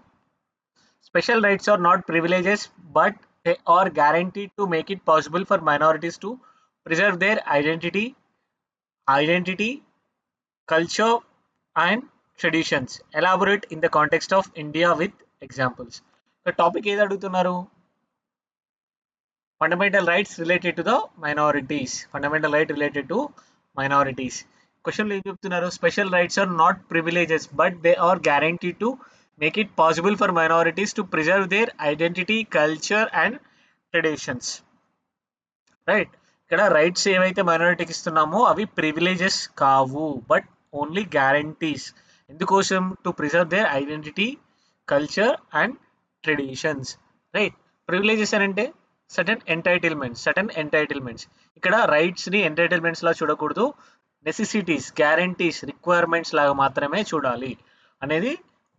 A: Special rights are not privileges, but they are guaranteed to make it possible for minorities to preserve their identity, culture and traditions. Elaborate in the context of India with examples. The topic ఏది అడుగుతున్నారు? Fundamental rights related to the minorities. Question ఏం చెప్తున్నారు? Special rights are not privileges, but they are guaranteed to make it possible for minorities to preserve their identity, culture and traditions. Right. ఇక్కడ rights ఏవైతే మైనారిటీకి ఇస్తున్నామో అవి privileges కావు, but only guarantees. ఎందుకోసం? To preserve their identity, culture and traditions. Right. Privileges అని అంటే certain entitlements. ఇక్కడ రైట్స్ని entitlements లా చూడకూడదు, necessities, guarantees, requirements లాగా మాత్రమే చూడాలి అనేది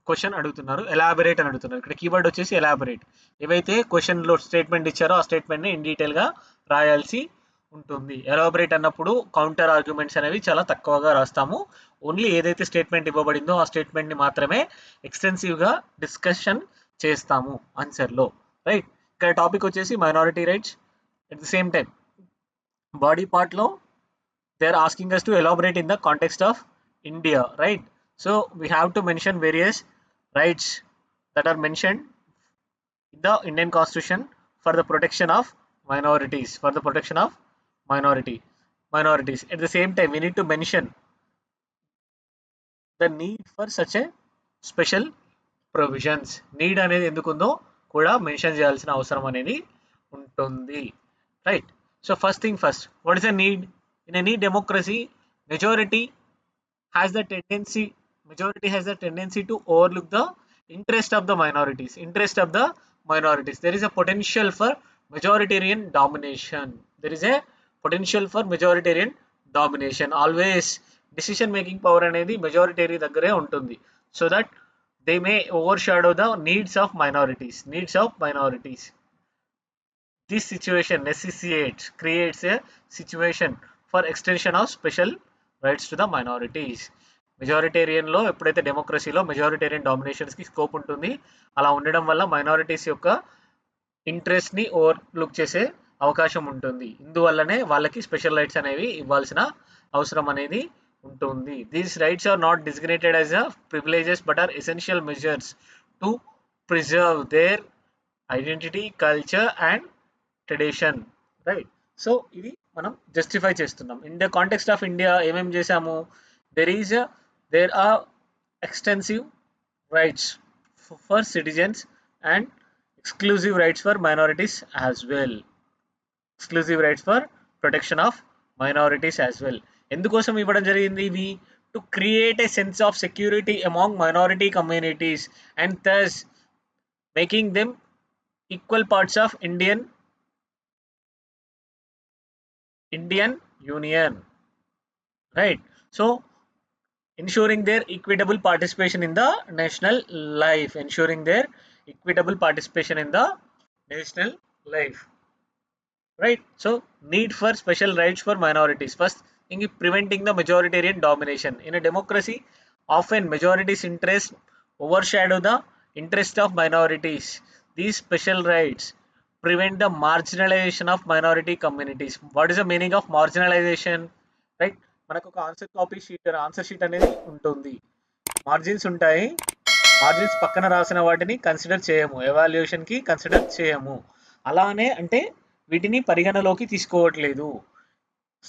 A: క్వశ్చన్ అడుగుతున్నారు. ఎలాబరేట్ అని అడుగుతున్నారు. ఇక్కడ కీవర్డ్ వచ్చేసి ఎలాబరేట్. ఏవైతే క్వశ్చన్లో స్టేట్మెంట్ ఇచ్చారో ఆ స్టేట్మెంట్ని ఇన్ డీటెయిల్గా రాయాల్సి ఉంటుంది. ఎలాబరేట్ అన్నప్పుడు కౌంటర్ ఆర్గ్యుమెంట్స్ అనేవి చాలా తక్కువగా రాస్తాము. ఓన్లీ ఏదైతే స్టేట్మెంట్ ఇవ్వబడిందో ఆ స్టేట్మెంట్ని మాత్రమే ఎక్స్టెన్సివ్గా డిస్కషన్ చేస్తాము ఆన్సర్లో. రైట్. ఇక్కడ టాపిక్ వచ్చేసి minority rights. At the same time body పార్ట్లో they are asking us to elaborate in the context of India. Right. So we have to mention various rights that are mentioned in the Indian Constitution for the protection of minorities. At the same time, we need to mention the need for such a special provisions. Need అనేది ఎందుకుందో కూడా mention చేయాల్సిన అవసరం అనేది ఉంటుంది. Right. So first thing first, what is the need? In any democracy, majority has the tendency to overlook the interest of the minorities. There is a potential for majoritarian domination. Always decision making power అనేది majority దగ్గరే ఉంటుంది. So that they may overshadow the needs of minorities. This situation creates a situation for extension of special rights to the minorities. మెజారిటేరియన్లో ఎప్పుడైతే డెమోక్రసీలో majoritarian డామినేషన్స్కి scope ఉంటుంది. అలా ఉండడం వల్ల minorities యొక్క ఇంట్రెస్ట్ని ఓవర్లుక్ చేసే అవకాశం ఉంటుంది. ఇందువల్లనే వాళ్ళకి స్పెషల్ రైట్స్ అనేవి ఇవ్వాల్సిన అవసరం అనేది ఉంటుంది. These rights are not designated as a privileges but are essential measures to preserve their identity, culture and tradition. Right. So ఇది మనం జస్టిఫై చేస్తున్నాం. In the context of India ఏమేమి చేసాము? There are extensive rights for citizens and exclusive rights for minorities as well. Exclusive rights for protection of minorities as well. ఎందుకోసం ఇవ్వడం జరిగింది ఇవి? To create a sense of security among minority communities and thus making them equal parts of Indian Union. Right. So ensuring their equitable participation in the national life. Ensuring their equitable participation in the national life. Right. So need for special rights for minorities. First thing is preventing the majoritarian domination. In a democracy, often majorities' interests overshadow the interest of minorities. These special rights prevent the marginalization of minority communities. What is the meaning of marginalization? Right. మనకు ఒక answer sheet అనేది ఉంటుంది. Margins ఉంటాయి. Margins పక్కన రాసిన వాటిని consider చేయము, ఎవాల్యుయేషన్కి consider చేయము. అలానే అంటే వీటిని పరిగణలోకి తీసుకోవట్లేదు.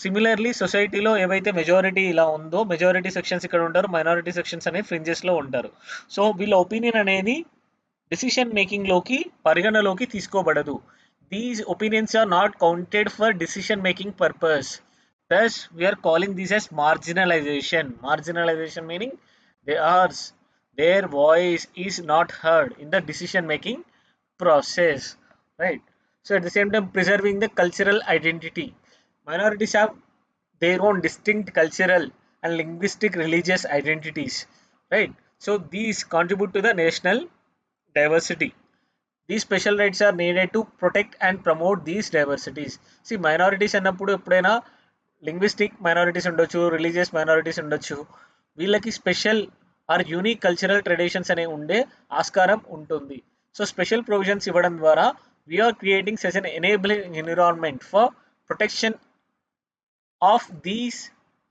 A: సిమిలర్లీ సొసైటీలో ఏవైతే మెజారిటీ ఇలా ఉందో, మెజారిటీ సెక్షన్స్ ఇక్కడ ఉంటారు, మైనారిటీ సెక్షన్స్ అనేవి ఫ్రింజెస్లో ఉంటారు. సో వీళ్ళ ఒపీనియన్ అనేది డిసిషన్ మేకింగ్లోకి పరిగణలోకి తీసుకోబడదు. These opinions are not counted for decision making purpose. Thus, we are calling this as marginalization. Marginalization meaning their voice is not heard in the decision making process. Right. So at the same time, preserving the cultural identity. Minorities have their own distinct cultural and linguistic religious identities. Right. So these contribute to the national diversity. These special rights are needed to protect and promote these diversities. See, minorities అన్నప్పుడు ఎప్పుడైనా linguistic minorities ఉండొచ్చు, religious minorities ఉండొచ్చు. వీళ్ళకి special or unique cultural traditions అనేవి ఉండే ఆస్కారం ఉంటుంది. So special provisions ఇవ్వడం ద్వారా we are creating such an enabling environment for protection of these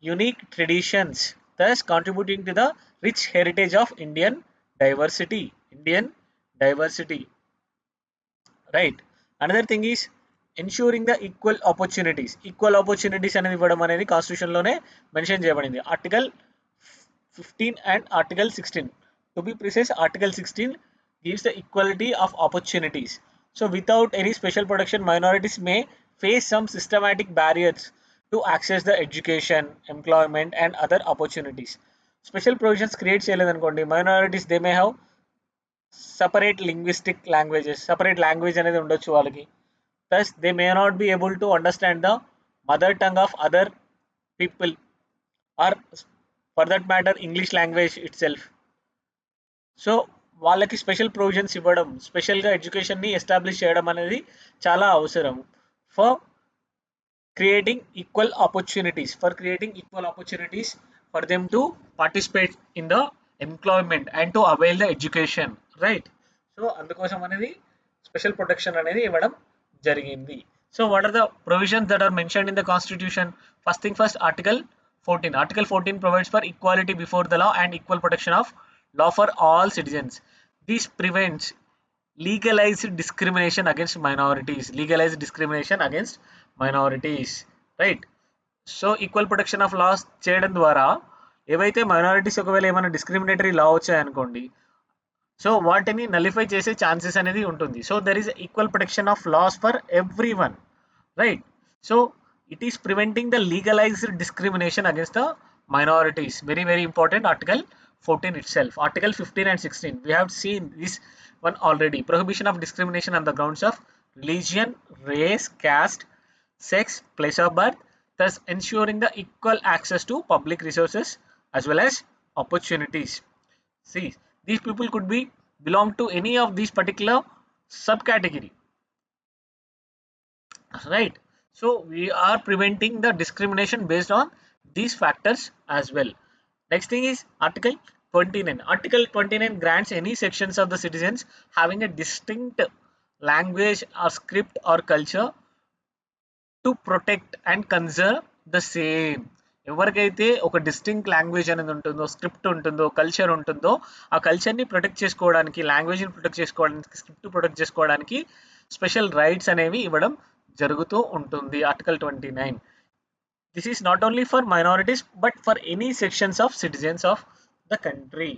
A: unique traditions, thus contributing to the rich heritage of Indian diversity. Right. Another thing is ensuring the equal opportunities. Equal opportunities అనేది ఇవ్వడం అనేది కాన్స్టిట్యూషన్లోనే mention చేయబడింది. Article 15 and Article 16. To be precise, Article 16 gives the equality of opportunities. So without any special protection, minorities may face some systematic barriers to access the education, employment and other opportunities. Special provisions create చేయలేదనుకోండి, minorities they may have separate linguistic languages, separate language అనేది ఉండొచ్చు వాళ్ళకి. Thus they may not be able to understand the mother tongue of other people, or for that matter English language itself. So వాళ్ళకి special provisions ఇవ్వడం, స్పెషల్గా ఎడ్యుకేషన్ని establish చేయడం అనేది చాలా అవసరం for creating equal opportunities, for them to participate in the employment and to avail the education. Right. So అందుకోసం అనేది స్పెషల్ ప్రొటెక్షన్ అనేది ఇవ్వడం జరిగింది. So what are the provisions that are mentioned in the constitution? First thing first, Article 14. Article 14 provides for equality before the law and equal protection of law for all citizens. This prevents legalized discrimination against minorities. Right. So equal protection of laws చేయడం ద్వారా ఏవైతే minorities ఒకవేళ ఏమైనా discriminatory law వచ్చాయనుకోండి, so వాటిని nullify చేసే chances అనేది ఉంటుంది. So there is equal protection of laws for everyone. Right. So it is preventing the legalized discrimination against the minorities. Very, very important. Article 14 itself. Article 15 and 16. We have seen this one already. Prohibition of discrimination on the grounds of religion, race, caste, sex, place of birth, thus ensuring the equal access to public resources as well as opportunities. See, these people could belong to any of these particular subcategory. Right. So we are preventing the discrimination based on these factors as well. Next thing is Article 29. Article 29 grants any sections of the citizens having a distinct language or script or culture to protect and conserve the same. ఎవరికైతే ఒక distinct language అనేది ఉంటుందో, script ఉంటుందో, culture ఉంటుందో, ఆ కల్చర్ని protect చేసుకోవడానికి, లాంగ్వేజ్ని protect చేసుకోవడానికి, స్క్రిప్ట్ ప్రొటెక్ట్ చేసుకోవడానికి స్పెషల్ రైట్స్ అనేవి ఇవ్వడం జరుగుతూ ఉంటుంది. Article 29. This is not only for minorities but for any sections of citizens of the country.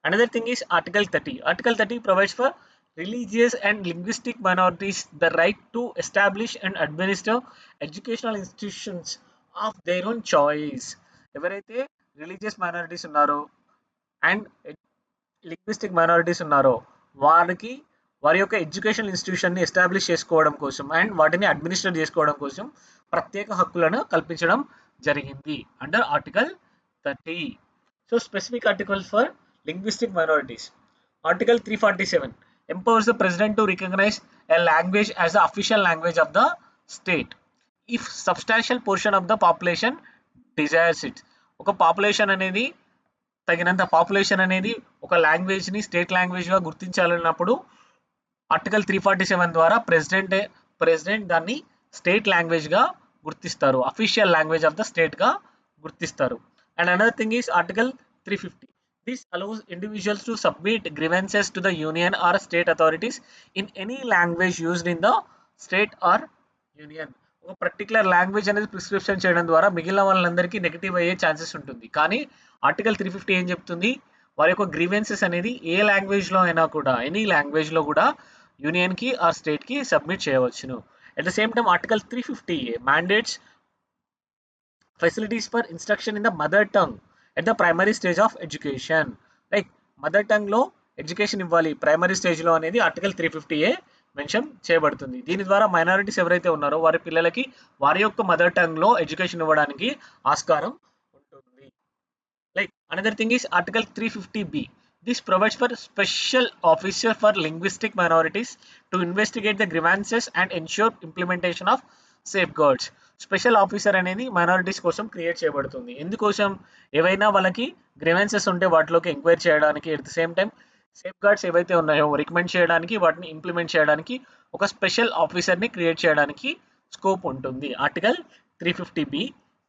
A: Another thing is article 30. Article 30 provides for religious and linguistic minorities the right to establish and administer educational institutions of their own choice. ఎవరైతే religious minorities ఉన్నారో and linguistic minorities ఉన్నారో వారికి వారి యొక్క education ఇన్స్టిట్యూషన్ని establish చేసుకోవడం కోసం and వాటిని administer చేసుకోవడం కోసం ప్రత్యేక హక్కులను కల్పించడం జరిగింది under article 30. So specific articles for linguistic minorities. Article 347 empowers the president to recognize a language as the official language of the state if substantial portion of the population desires it. ఒక population అనేది తగినంత population అనేది ఒక లాంగ్వేజ్ని state లాంగ్వేజ్గా గుర్తించాలన్నప్పుడు article 347 ద్వారా president దాన్ని state లాంగ్వేజ్గా గుర్తిస్తారు, official language of the స్టేట్గా గుర్తిస్తారు. And another thing is article 350. This allows individuals to submit grievances to the union or state authorities in any language used in the state or union. ఒక particular language అనేది prescription చేయడం ద్వారా మిగిలిన వాళ్ళందరికీ negative అయ్యే chances ఉంటుంది. కానీ article 350 ఏం చెప్తుంది, వారి యొక్క గ్రీవెన్సెస్ అనేది ఏ లాంగ్వేజ్లో అయినా కూడా, ఎనీ లాంగ్వేజ్లో కూడా యూనియన్కి ఆర్ స్టేట్కి సబ్మిట్ చేయవచ్చును. At the same time article 350 mandates facilities for instruction in the mother tongue at the primary stage of education. Like mother టంగ్లో ఎడ్యుకేషన్ ఇవ్వాలి ప్రైమరీ స్టేజ్లో అనేది ఆర్టికల్ 350 మెన్షన్ చేయబడుతుంది. దీని ద్వారా మైనారిటీస్ ఎవరైతే ఉన్నారో వారి పిల్లలకి వారి యొక్క మదర్ టంగ్లో ఎడ్యుకేషన్ ఇవ్వడానికి ఆస్కారం ఉంటుంది. Like another thing is article 350B. This provides for special officer for linguistic minorities to investigate the grievances and ensure implementation of safeguards. Special officer అనేది మైనారిటీస్ కోసం క్రియేట్ చేయబడుతుంది. ఎందుకోసం, ఏవైనా వాళ్ళకి గ్రీవెన్సెస్ ఉంటే వాటిలోకి ఎంక్వైరీ చేయడానికి, at the same time safeguards ఏవైతే ఉన్నాయో రికమెండ్ చేయడానికి, వాటిని ఇంప్లిమెంట్ చేయడానికి ఒక స్పెషల్ ఆఫీసర్ని క్రియేట్ చేయడానికి స్కోప్ ఉంటుంది ఆర్టికల్ 350B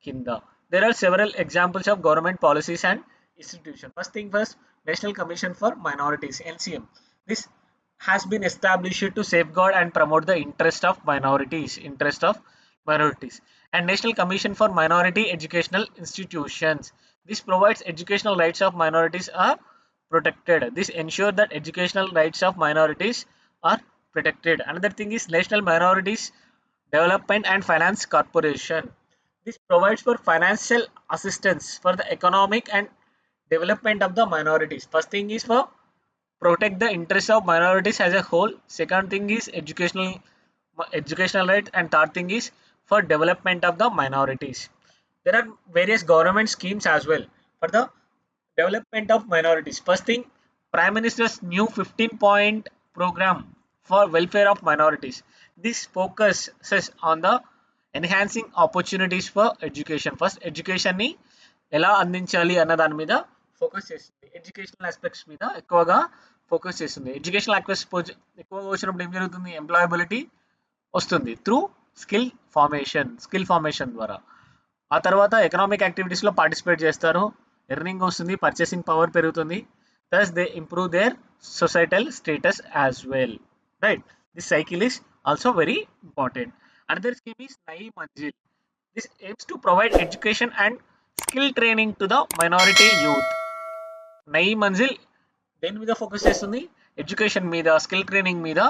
A: కింద. There are several examples of government policies and institution. First thing first, national commission for minorities NCM. This has been established to safeguard and promote the interest of minorities and National Commission for Minority Educational Institutions. This provides educational rights of minorities are protected. This ensures that educational rights of minorities are protected. Another thing is National Minorities Development and Finance Corporation. This provides for financial assistance for the economic and development of the minorities. First thing is for protect the interests of minorities as a whole. Second thing is educational rights, and third thing is for development of the minorities. There are various government schemes as well for the development of minorities. First thing, Prime Minister's new 15-point program for welfare of minorities. This focuses on the enhancing opportunities for education. First, education ni ఎలా అందించాలి అన్న దాని మీద focus చేస్తుంది, educational aspects మీద ఎక్కువగా focus చేస్తుంది. Educational aspects ఎక్కువగా వచ్చినప్పుడు ఏం జరుగుతుంది, ఎంప్లాయబిలిటీ వస్తుంది త్రూ స్కిల్ ఫార్మేషన్ ద్వారా. ఆ తర్వాత ఎకనామిక్ యాక్టివిటీస్లో పార్టిసిపేట్ చేస్తారు, ఎర్నింగ్ వస్తుంది, పర్చేసింగ్ పవర్ పెరుగుతుంది, thus they improve their societal status as well, right? This cycle is also very important. Another scheme is Nayi Manzil. This aims to provide education and skill training to the minority youth. Nayi Manzil దేని మీద focus చేస్తుంది, education మీద, skill training మీద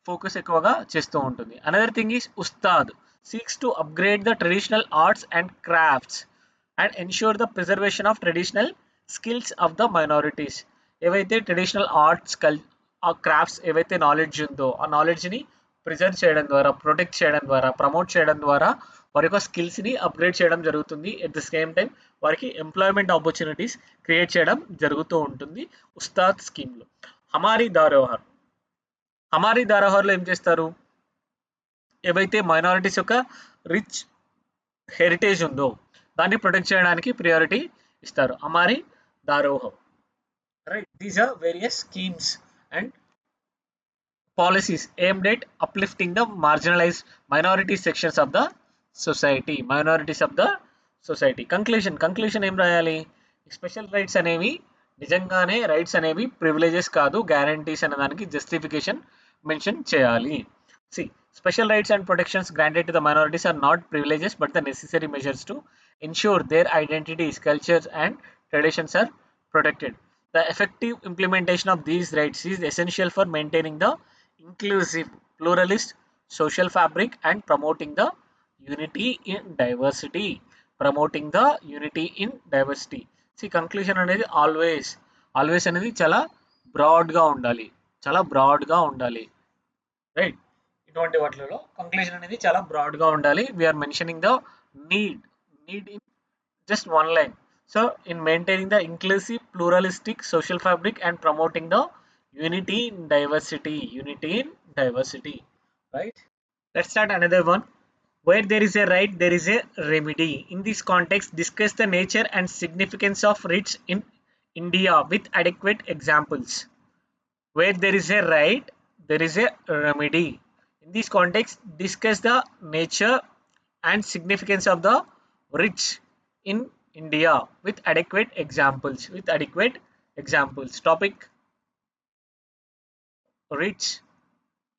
A: focus ఎక్కువగా చేస్తూ ఉంటుంది. Another thing is Ustad seeks to upgrade the traditional arts and crafts and ensure the preservation of traditional skills of the minorities. ఏవైతే traditional arts ఆ క్రాఫ్ట్స్ ఏవైతే నాలెడ్జ్ ఉందో ఆ నాలెడ్జ్ని ప్రిజర్వ్ చేయడం ద్వారా, ప్రొటెక్ట్ చేయడం ద్వారా, ప్రమోట్ చేయడం ద్వారా వారి యొక్క స్కిల్స్ని అప్గ్రేడ్ చేయడం జరుగుతుంది. ఎట్ ద సేమ్ టైం వారికి ఎంప్లాయ్మెంట్ ఆపర్చునిటీస్ క్రియేట్ చేయడం జరుగుతూ ఉంటుంది ఉస్తాద్ స్కీమ్లో. హమారీ ధారోహర్లో ఏం చేస్తారు, ఏవైతే మైనారిటీస్ యొక్క రిచ్ హెరిటేజ్ ఉందో దాన్ని ప్రొటెక్ట్ చేయడానికి ప్రియారిటీ ఇస్తారు. అమారి దారోహో. Right, these are various schemes and policies aimed at uplifting the marginalized minority sections of the society, minorities of the society. Conclusion ఏం రాయాలి? స్పెషల్ రైట్స్ అనేవి నిజంగానే రైట్స్ అనేవి ప్రివిలేజెస్ కాదు, గ్యారంటీస్ అనే దానికి జస్టిఫికేషన్ మెన్షన్ చేయాలి. See, special rights and protections granted to the minorities are not privileges but the necessary measures to ensure their identities, cultures and traditions are protected. The effective implementation of these rights is essential for maintaining the inclusive, pluralist social fabric and promoting the unity in diversity. Promoting the unity in diversity. See, conclusion అనేది always అనేది చాలా బ్రాడ్గా ఉండాలి, చాలా బ్రాడ్గా ఉండాలి. Right, ఇటువంటి వాటిలో కంక్లూజన్ అనేది చాలా బ్రాడ్గా ఉండాలి. We are mentioning the need in just one line. So, in maintaining the inclusive, pluralistic social fabric and promoting the unity in diversity, right? Let's start another one. Where there is a right, there is a remedy. In this context, discuss the nature and significance of writs in India with adequate examples. Where there is a right, there is a remedy. In this context, discuss the nature and significance of the writs in India with adequate examples. Topic: writs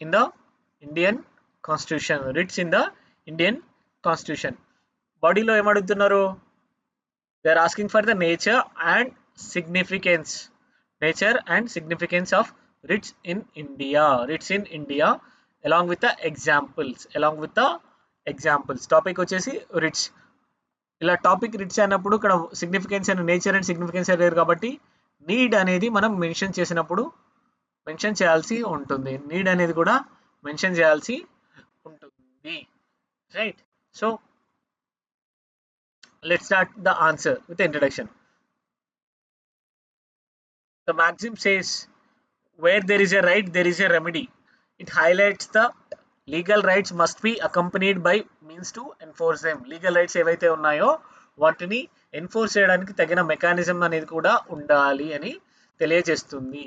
A: in the Indian Constitution. Bodyలో ఏం అడుగుతున్నారు? They are asking for the nature and significance of writs in India along with the examples. Topic వచ్చేసి writs. ఇలా topic writs అన్నప్పుడు ఇక్కడ significance and nature and significance లేరు కాబట్టి need అనేది మనం మెన్షన్ చేయాల్సి ఉంటుంది. నీడ్ అనేది కూడా మెన్షన్ చేయాల్సి ఉంటుంది. Right, so let's start the answer with introduction. The maxim says where there is a right there is a remedy. It highlights the legal rights must be accompanied by means to enforce them. Legal rights ఏవైతే ఉన్నాయో వాటిని enforce చేయడానికి తగిన mechanism అనేది కూడా ఉండాలి అని తెలియజేస్తుంది.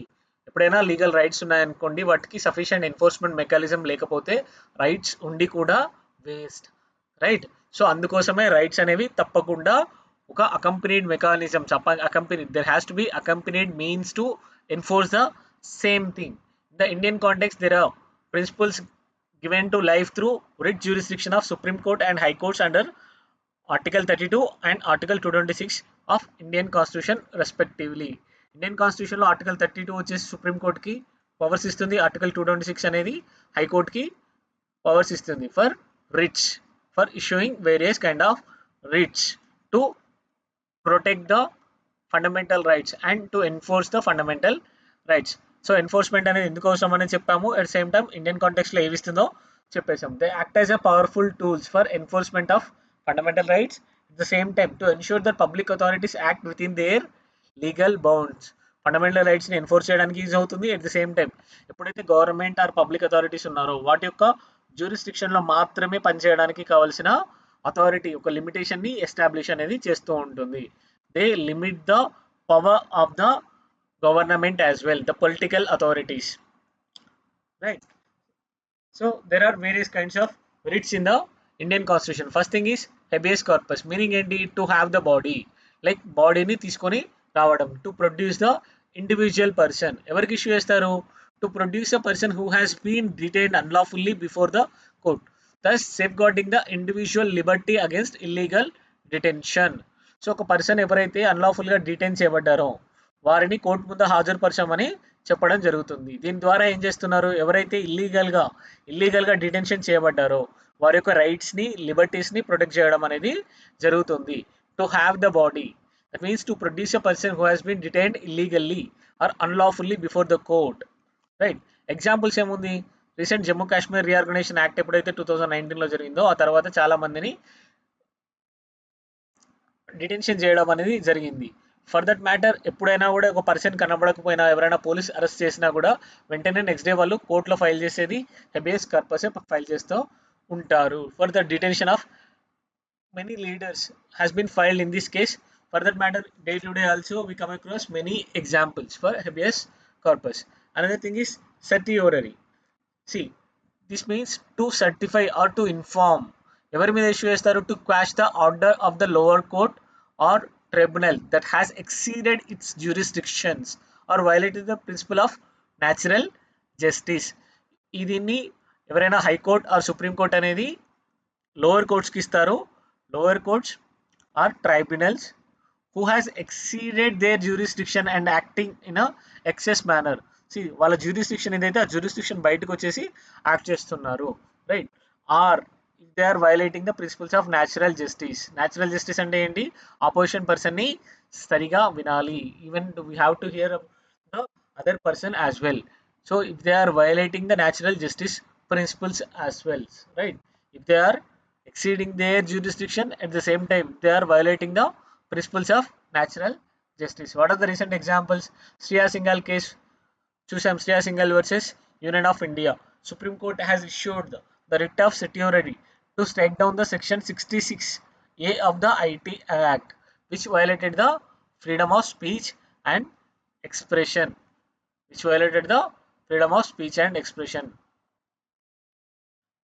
A: ఎప్పుడైనా లీగల్ రైట్స్ ఉన్నాయనుకోండి, వాటికి సఫిషియంట్ ఎన్ఫోర్స్మెంట్ మెకానిజం లేకపోతే రైట్స్ ఉండి కూడా వేస్ట్. రైట్, సో అందుకోసమే రైట్స్ అనేవి తప్పకుండా ఒక accompanied mechanism, there has to be accompanied means to enforce the same thing. In the Indian context, there are principles given to life through writ jurisdiction of Supreme Court and High Courts under Article 32 and Article 226 of Indian Constitution respectively. Indian Constitution లో Article 32 వచ్చేసి supreme court కి powers ఇస్తుంది, Article 226 అనేది high court కి powers ఇస్తుంది for writs, for issuing various kind of writs to protect the fundamental rights and to enforce the fundamental rights. So enforcement అనేది ఎందుకోసం అనేది చెప్పాము. అట్ సేమ్ టైమ్ ఇండియన్ కాంటెక్స్లో ఏవి ఇస్తుందో చెప్పేసాం. They act as a powerful tools for enforcement of fundamental rights. At the same time to ensure that public authorities act within their legal bounds. Fundamental రైట్స్ని enforce చేయడానికి use అవుతుంది. At the same time ఎప్పుడైతే government or public authorities ఉన్నారో వాటి యొక్క జ్యూరిస్డిక్షన్లో మాత్రమే పనిచేయడానికి కావాల్సిన అథారిటీ ఒక లిమిటేషన్ని ఎస్టాబ్లిష్ అనేది చేస్తూ ఉంటుంది. They limit the power of the government as well, the political authorities, right? So there are various kinds of writs in the Indian Constitution. First thing is habeas corpus, meaning enti to have the body, like body ni తీసుకొని రావడం, to produce the individual person. ఎవరికి issue చేస్తారు? To produce a person who has been detained unlawfully before the court, thus safeguarding the individual liberty against illegal detention. So ఒక person ఎవరైతే అన్లాఫుల్గా detain చేయబడ్డారో వారిని court ముందు హాజరుపరచమని చెప్పడం జరుగుతుంది. దీని ద్వారా ఏం చేస్తున్నారు? ఎవరైతే ఇల్లీగల్గా డిటెన్షన్ చేయబడ్డారో వారి యొక్క రైట్స్ని, లిబర్టీస్ని ప్రొటెక్ట్ చేయడం అనేది జరుగుతుంది. To have the body, that means to produce a person who has been detained illegally or unlawfully before the court. Right, examples ఏముంది? Recent Jammu Kashmir reorganisation act ఎప్పుడైతే 2019లో జరిగిందో ఆ తర్వాత చాలా మందిని డిటెన్షన్ చేయడం అనేది జరిగింది. ఫర్ దట్ మ్యాటర్ ఎప్పుడైనా కూడా ఒక పర్సన్ కనబడకపోయినా, ఎవరైనా పోలీస్ అరెస్ట్ చేసినా కూడా వెంటనే నెక్స్ట్ డే వాళ్ళు కోర్టులో ఫైల్ చేసేది హెబియస్ కార్పస్ ఫైల్ చేస్తూ ఉంటారు. For the detention of many leaders has been filed in this case For that matter, day to day also we come across many examples for habeas corpus. Another thing is certiorari. See, this means to certify or to inform. ఎవరి మీద issue చేస్తారు? To quash the order of the lower court or tribunal that has exceeded its jurisdictions or violated the principle of natural justice. దీన్ని ఎవరైనా high court or supreme court అనేది lower కోర్ట్స్కి ఇస్తారు. Lower courts or tribunals who has exceeded their jurisdiction and acting in a excess manner. See, వాళ్ళ jurisdiction ఏదైతే ఆ jurisdiction బయటకు వచ్చేసి యాక్ట్ చేస్తున్నారు, right? Or if they are violating the principles of natural justice. Natural justice అంటే ఏంటి? Opposition పర్సన్ని సరిగా వినాలి, even we have to hear the other person as well. So if they are violating the natural justice principles as well, right? If they are exceeding their jurisdiction, at the same time they are violating the principles of natural justice. What are the recent examples? Shreya Singhal case చూసాం. Shreya Singhal versus Union of India. Supreme Court has issued the writ of certiorari to strike down the section 66A of the IT Act, which violated the freedom of speech and expression.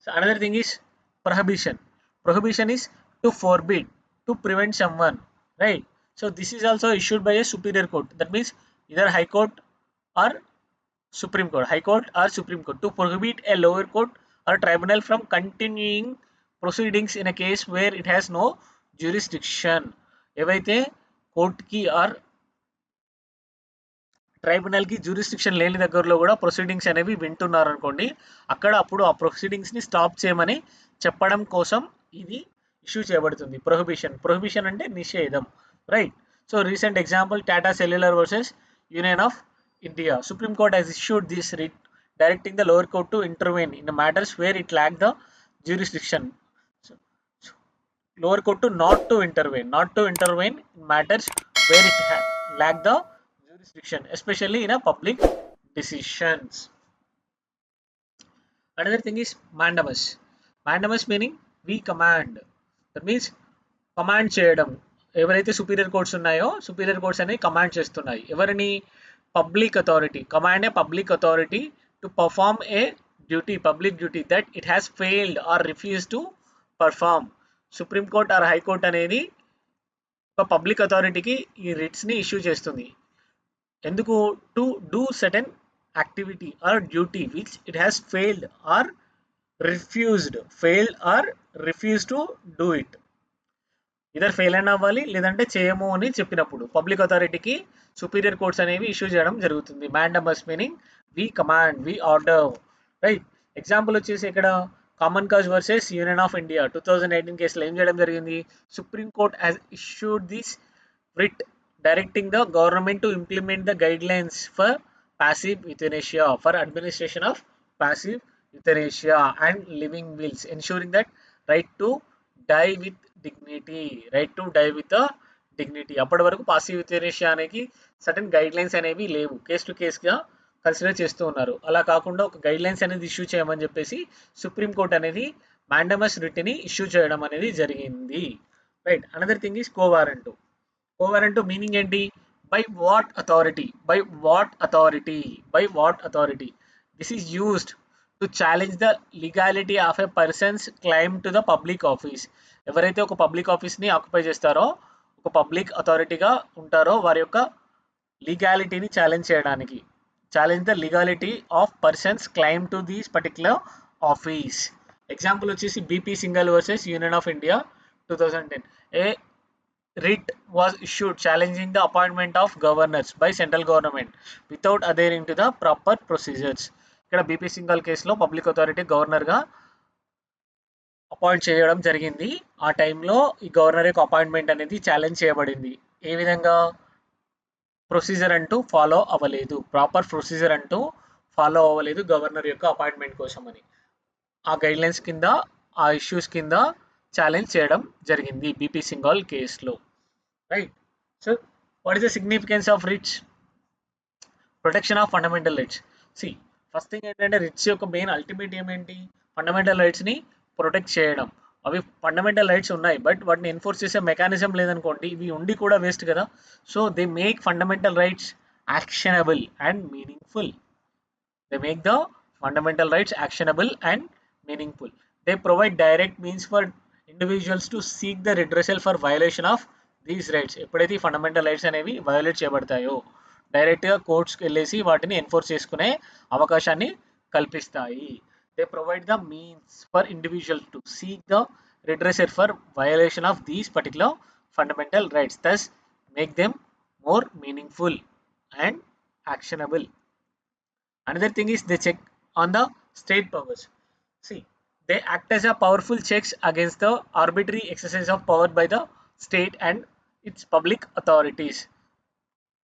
A: So another thing is prohibition. Prohibition is to forbid, to prevent someone, right? So this is also issued by a superior court. That means either high court or supreme court. High court or supreme court to prohibit a lower court or tribunal from continuing proceedings in a case where it has no jurisdiction. ఏవైతే కోర్టుకి are ట్రైబ్యునల్కి jurisdiction లేని దగ్గరలో కూడా proceedings అనేవి వింటున్నారు అనుకోండి, అక్కడ అప్పుడు ఆ ప్రొసీడింగ్స్ని స్టాప్ చేయమని చెప్పడం కోసం ఇది ఇష్యూ చేయబడుతుంది. ప్రొహిబిషన్ అంటే నిషేధం, right? So recent example Tata cellular versus union of India. Supreme court has issued this writ directing the lower court to intervene in the matters where it lacked the jurisdiction. So, lower court to not to intervene in matters where it lacked the jurisdiction, especially in a public decisions. Another thing is mandamus. Mandamus meaning we command. That means command చేయడం. ఎవరైతే superior courts ఉన్నాయో superior courts అనేవి command చేస్తున్నాయి ఎవరిని? Public authority. Command a public authority to perform a duty, public duty that it has failed or refuse to perform. Supreme court or high court అనేది ఒక public అథారిటీకి ఈ రిట్స్ని ఇష్యూ చేస్తుంది. ఎందుకు? To do certain activity or duty which it has failed or refuse to do it. Either fail అయినా అవ్వాలి, లేదంటే చేయము అని చెప్పినప్పుడు పబ్లిక్ అథారిటీకి సుపీరియర్ కోర్ట్స్ అనేవి ఇష్యూ చేయడం జరుగుతుంది. Mandamus meaning we command, we order, right? Example వచ్చేసి ఇక్కడ common cause versus union of India 2018 కేసులో ఏం చేయడం జరిగింది? Supreme court has issued this writ directing the government to implement the guidelines for passive euthanasia, for administration of passive euthanasia and living wills, ensuring that right to die with dignity. అప్పటి వరకు passive యూథనేషియా అనేది certain guide lines అనేవి లేవు, case to కేస్గా consider చేస్తూ ఉన్నారు. అలా కాకుండా ఒక గైడ్ లైన్స్ అనేది ఇష్యూ చేయమని చెప్పేసి సుప్రీంకోర్టు అనేది మ్యాండమస్ రిట్ని ఇష్యూ చేయడం అనేది జరిగింది, right? Another thing is quo warranto. Quo warranto meaning ఏంటి? By what authority this is used to challenge the legality of a person's claim to the public office. ఎవరైతే ఒక పబ్లిక్ ఆఫీస్ని ఆక్యుపై చేస్తారో, ఒక పబ్లిక్ అథారిటీగా ఉంటారో, వారి యొక్క లీగాలిటీని ఛాలెంజ్ చేయడానికి, challenge the legality of person's claim to this particular office. Example వచ్చేసి BP Singhal versus union of India 2010. A writ was issued challenging the appointment of governors by central government without adhering to the proper procedures. ఇక్కడ BP Singhal కేసులో public authority గవర్నర్గా appoint చేయడం జరిగింది. ఆ టైంలో ఈ governor యొక్క అపాయింట్మెంట్ అనేది ఛాలెంజ్ చేయబడింది. ఏ విధంగా? ప్రొసీజర్ అంటూ ఫాలో అవ్వలేదు, ప్రాపర్ ప్రొసీజర్ అంటూ ఫాలో అవ్వలేదు గవర్నర్ యొక్క అపాయింట్మెంట్ కోసం అని ఆ గైడ్లైన్స్ కింద, ఆ ఇష్యూస్ కింద ఛాలెంజ్ చేయడం జరిగింది బీపీ సింఘాల్ కేసులో, right? So what is the significance of writs? Protection of fundamental rights. See, first thing ఏంటంటే రిట్స్ యొక్క మెయిన్ అల్టిమేట్ ఏమేంటి? ఫండమెంటల్ రైట్స్ని ప్రొటెక్ట్ చేయడం. అవి ఫండమెంటల్ రైట్స్ ఉన్నాయి, బట్ వాటిని ఎన్ఫోర్స్ చేసే మెకానిజం లేదనుకోండి, ఇవి ఉండి కూడా వేస్ట్ కదా. So they make fundamental rights actionable and meaningful. They make the fundamental rights actionable and meaningful. They provide direct means for individuals to seek the redressal for violation of these rights. ఎప్పుడైతే fundamental rights అనేవి violate చేయబడతాయో డైరెక్ట్గా కోర్ట్స్కి వెళ్ళేసి వాటిని enforce చేసుకునే అవకాశాన్ని కల్పిస్తాయి. They provide the means for individual to seek the redressal for violation of these particular fundamental rights, thus make them more meaningful and actionable. Another thing is they check on the state powers. See, they act as a powerful checks against the arbitrary exercise of power by the state and its public authorities.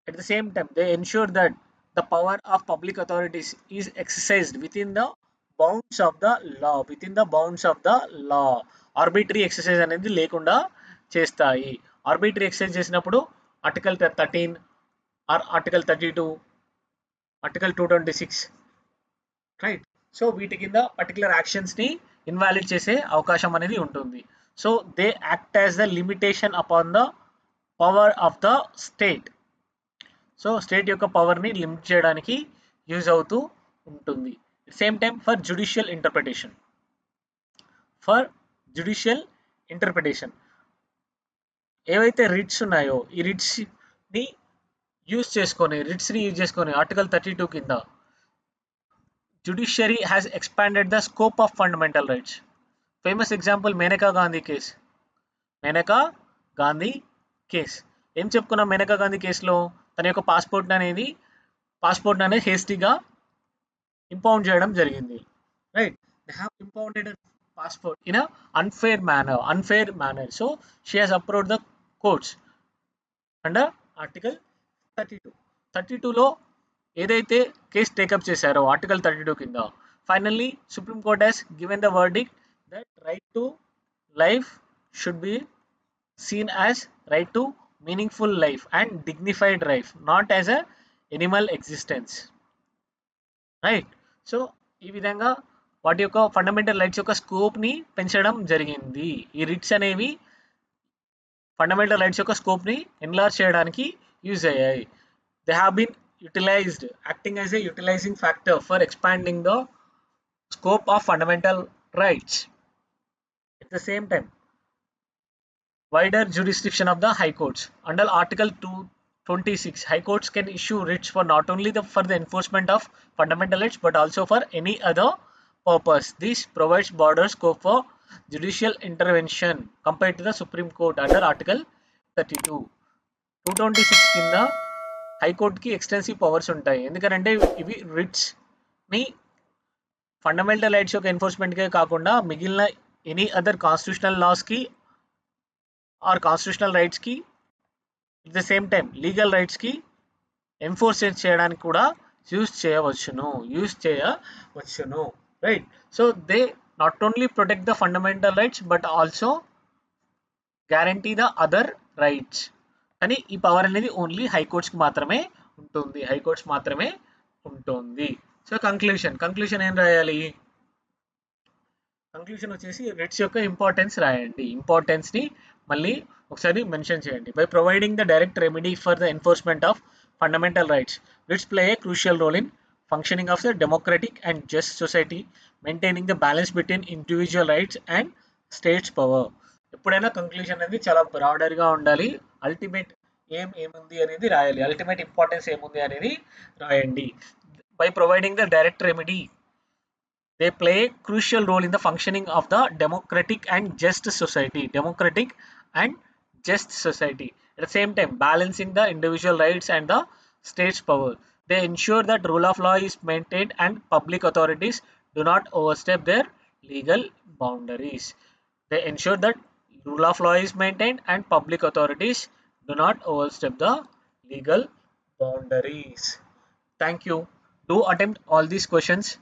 A: At the same time, they ensure that the power of public authorities is exercised within the bounds of the law. Within the bounds of the law. Arbitrary exercise అనేది లేకుండా చేస్తాయి. Arbitrary exercise చేసినప్పుడు article 13 or article 32 article 226 right. So వీటి కింద particular యాక్షన్స్ని invalid చేసే అవకాశం అనేది ఉంటుంది. So they act as the limitation upon the power of the state. So state యొక్క పవర్ని లిమిట్ చేయడానికి యూజ్ అవుతూ ఉంటుంది. Same time for judicial interpretation. ఏవైతే రిట్స్ ఉన్నాయో ఈ రిట్స్ని యూజ్ చేసుకొని ఆర్టికల్ 32 కింద judiciary has expanded the scope of fundamental rights. Famous example Maneka Gandhi case. ఏం చెప్పుకున్నాం మేనకా గాంధీ కేసులో? తన యొక్క పాస్పోర్ట్ అనేది హేస్టీగా ఇంపౌండ్ చేయడం జరిగింది. Right, they have impounded passport in a unfair manner. So she has approached the courts under article 32లో ఏదైతే కేసు టేకప్ చేశారో ఆర్టికల్ 32 కింద, finally supreme court has given the verdict that right to life should be seen as right to meaningful life and dignified life, not as a animal existence. Right. So ఈ విధంగా వాటి యొక్క fundamental rights యొక్క స్కోప్ని పెంచడం జరిగింది. ఈ writs అనేవి fundamental rights యొక్క స్కోప్ని ఎన్లార్జ్ చేయడానికి యూజ్ అయ్యాయి. They have been utilized, acting as a utilizing factor for expanding the scope of fundamental rights. At the same time, wider jurisdiction of the high courts. Under article 226, high courts can issue writs for not only for the enforcement of fundamental rights but also for any other purpose. This provides broader scope for judicial intervention compared to the Supreme Court under article 32. 226 కింద హైకోర్టుకి extensive powers ఉంటాయి. ఎందుకంటే ఇవి రిట్స్ని fundamental rights యొక్క ఎన్ఫోర్స్మెంట్కే కాకుండా మిగిలిన any other constitutional లాస్కి ఆర్ కాన్స్టిట్యూషనల్ రైట్స్కి, at the same time legal రైట్స్కి ఎన్ఫోర్స్ చేయడానికి కూడా యూజ్ చేయవచ్చును. Right. So they not only protect the fundamental rights but also guarantee the other rights. కానీ ఈ పవర్ అనేది ఓన్లీ హైకోర్ట్స్కి మాత్రమే ఉంటుంది. సో కంక్లూషన్ ఏం రాయాలి? కంక్లూషన్ వచ్చేసి రిట్స్ యొక్క ఇంపార్టెన్స్ రాయండి. ఇంపార్టెన్స్ని మళ్ళీ ఒకసారి మెన్షన్ చేయండి. By providing the direct remedy for the enforcement of fundamental rights, writs play a crucial role in functioning of the democratic and just society, maintaining the balance between individual rights and states power. ఎప్పుడైనా conclusion అనేది చాలా బ్రాడర్గా ఉండాలి. Ultimate ఏముంది అనేది రాయాలి. Ultimate importance ఏముంది అనేది రాయండి. By providing the direct remedy, they play a crucial role in the functioning of the democratic and just society. At the same time, balancing the individual rights and the state's power. They ensure that rule of law is maintained and public authorities do not overstep their legal boundaries. They ensure that rule of law is maintained and public authorities do not overstep the legal boundaries. Thank you. Do attempt all these questions.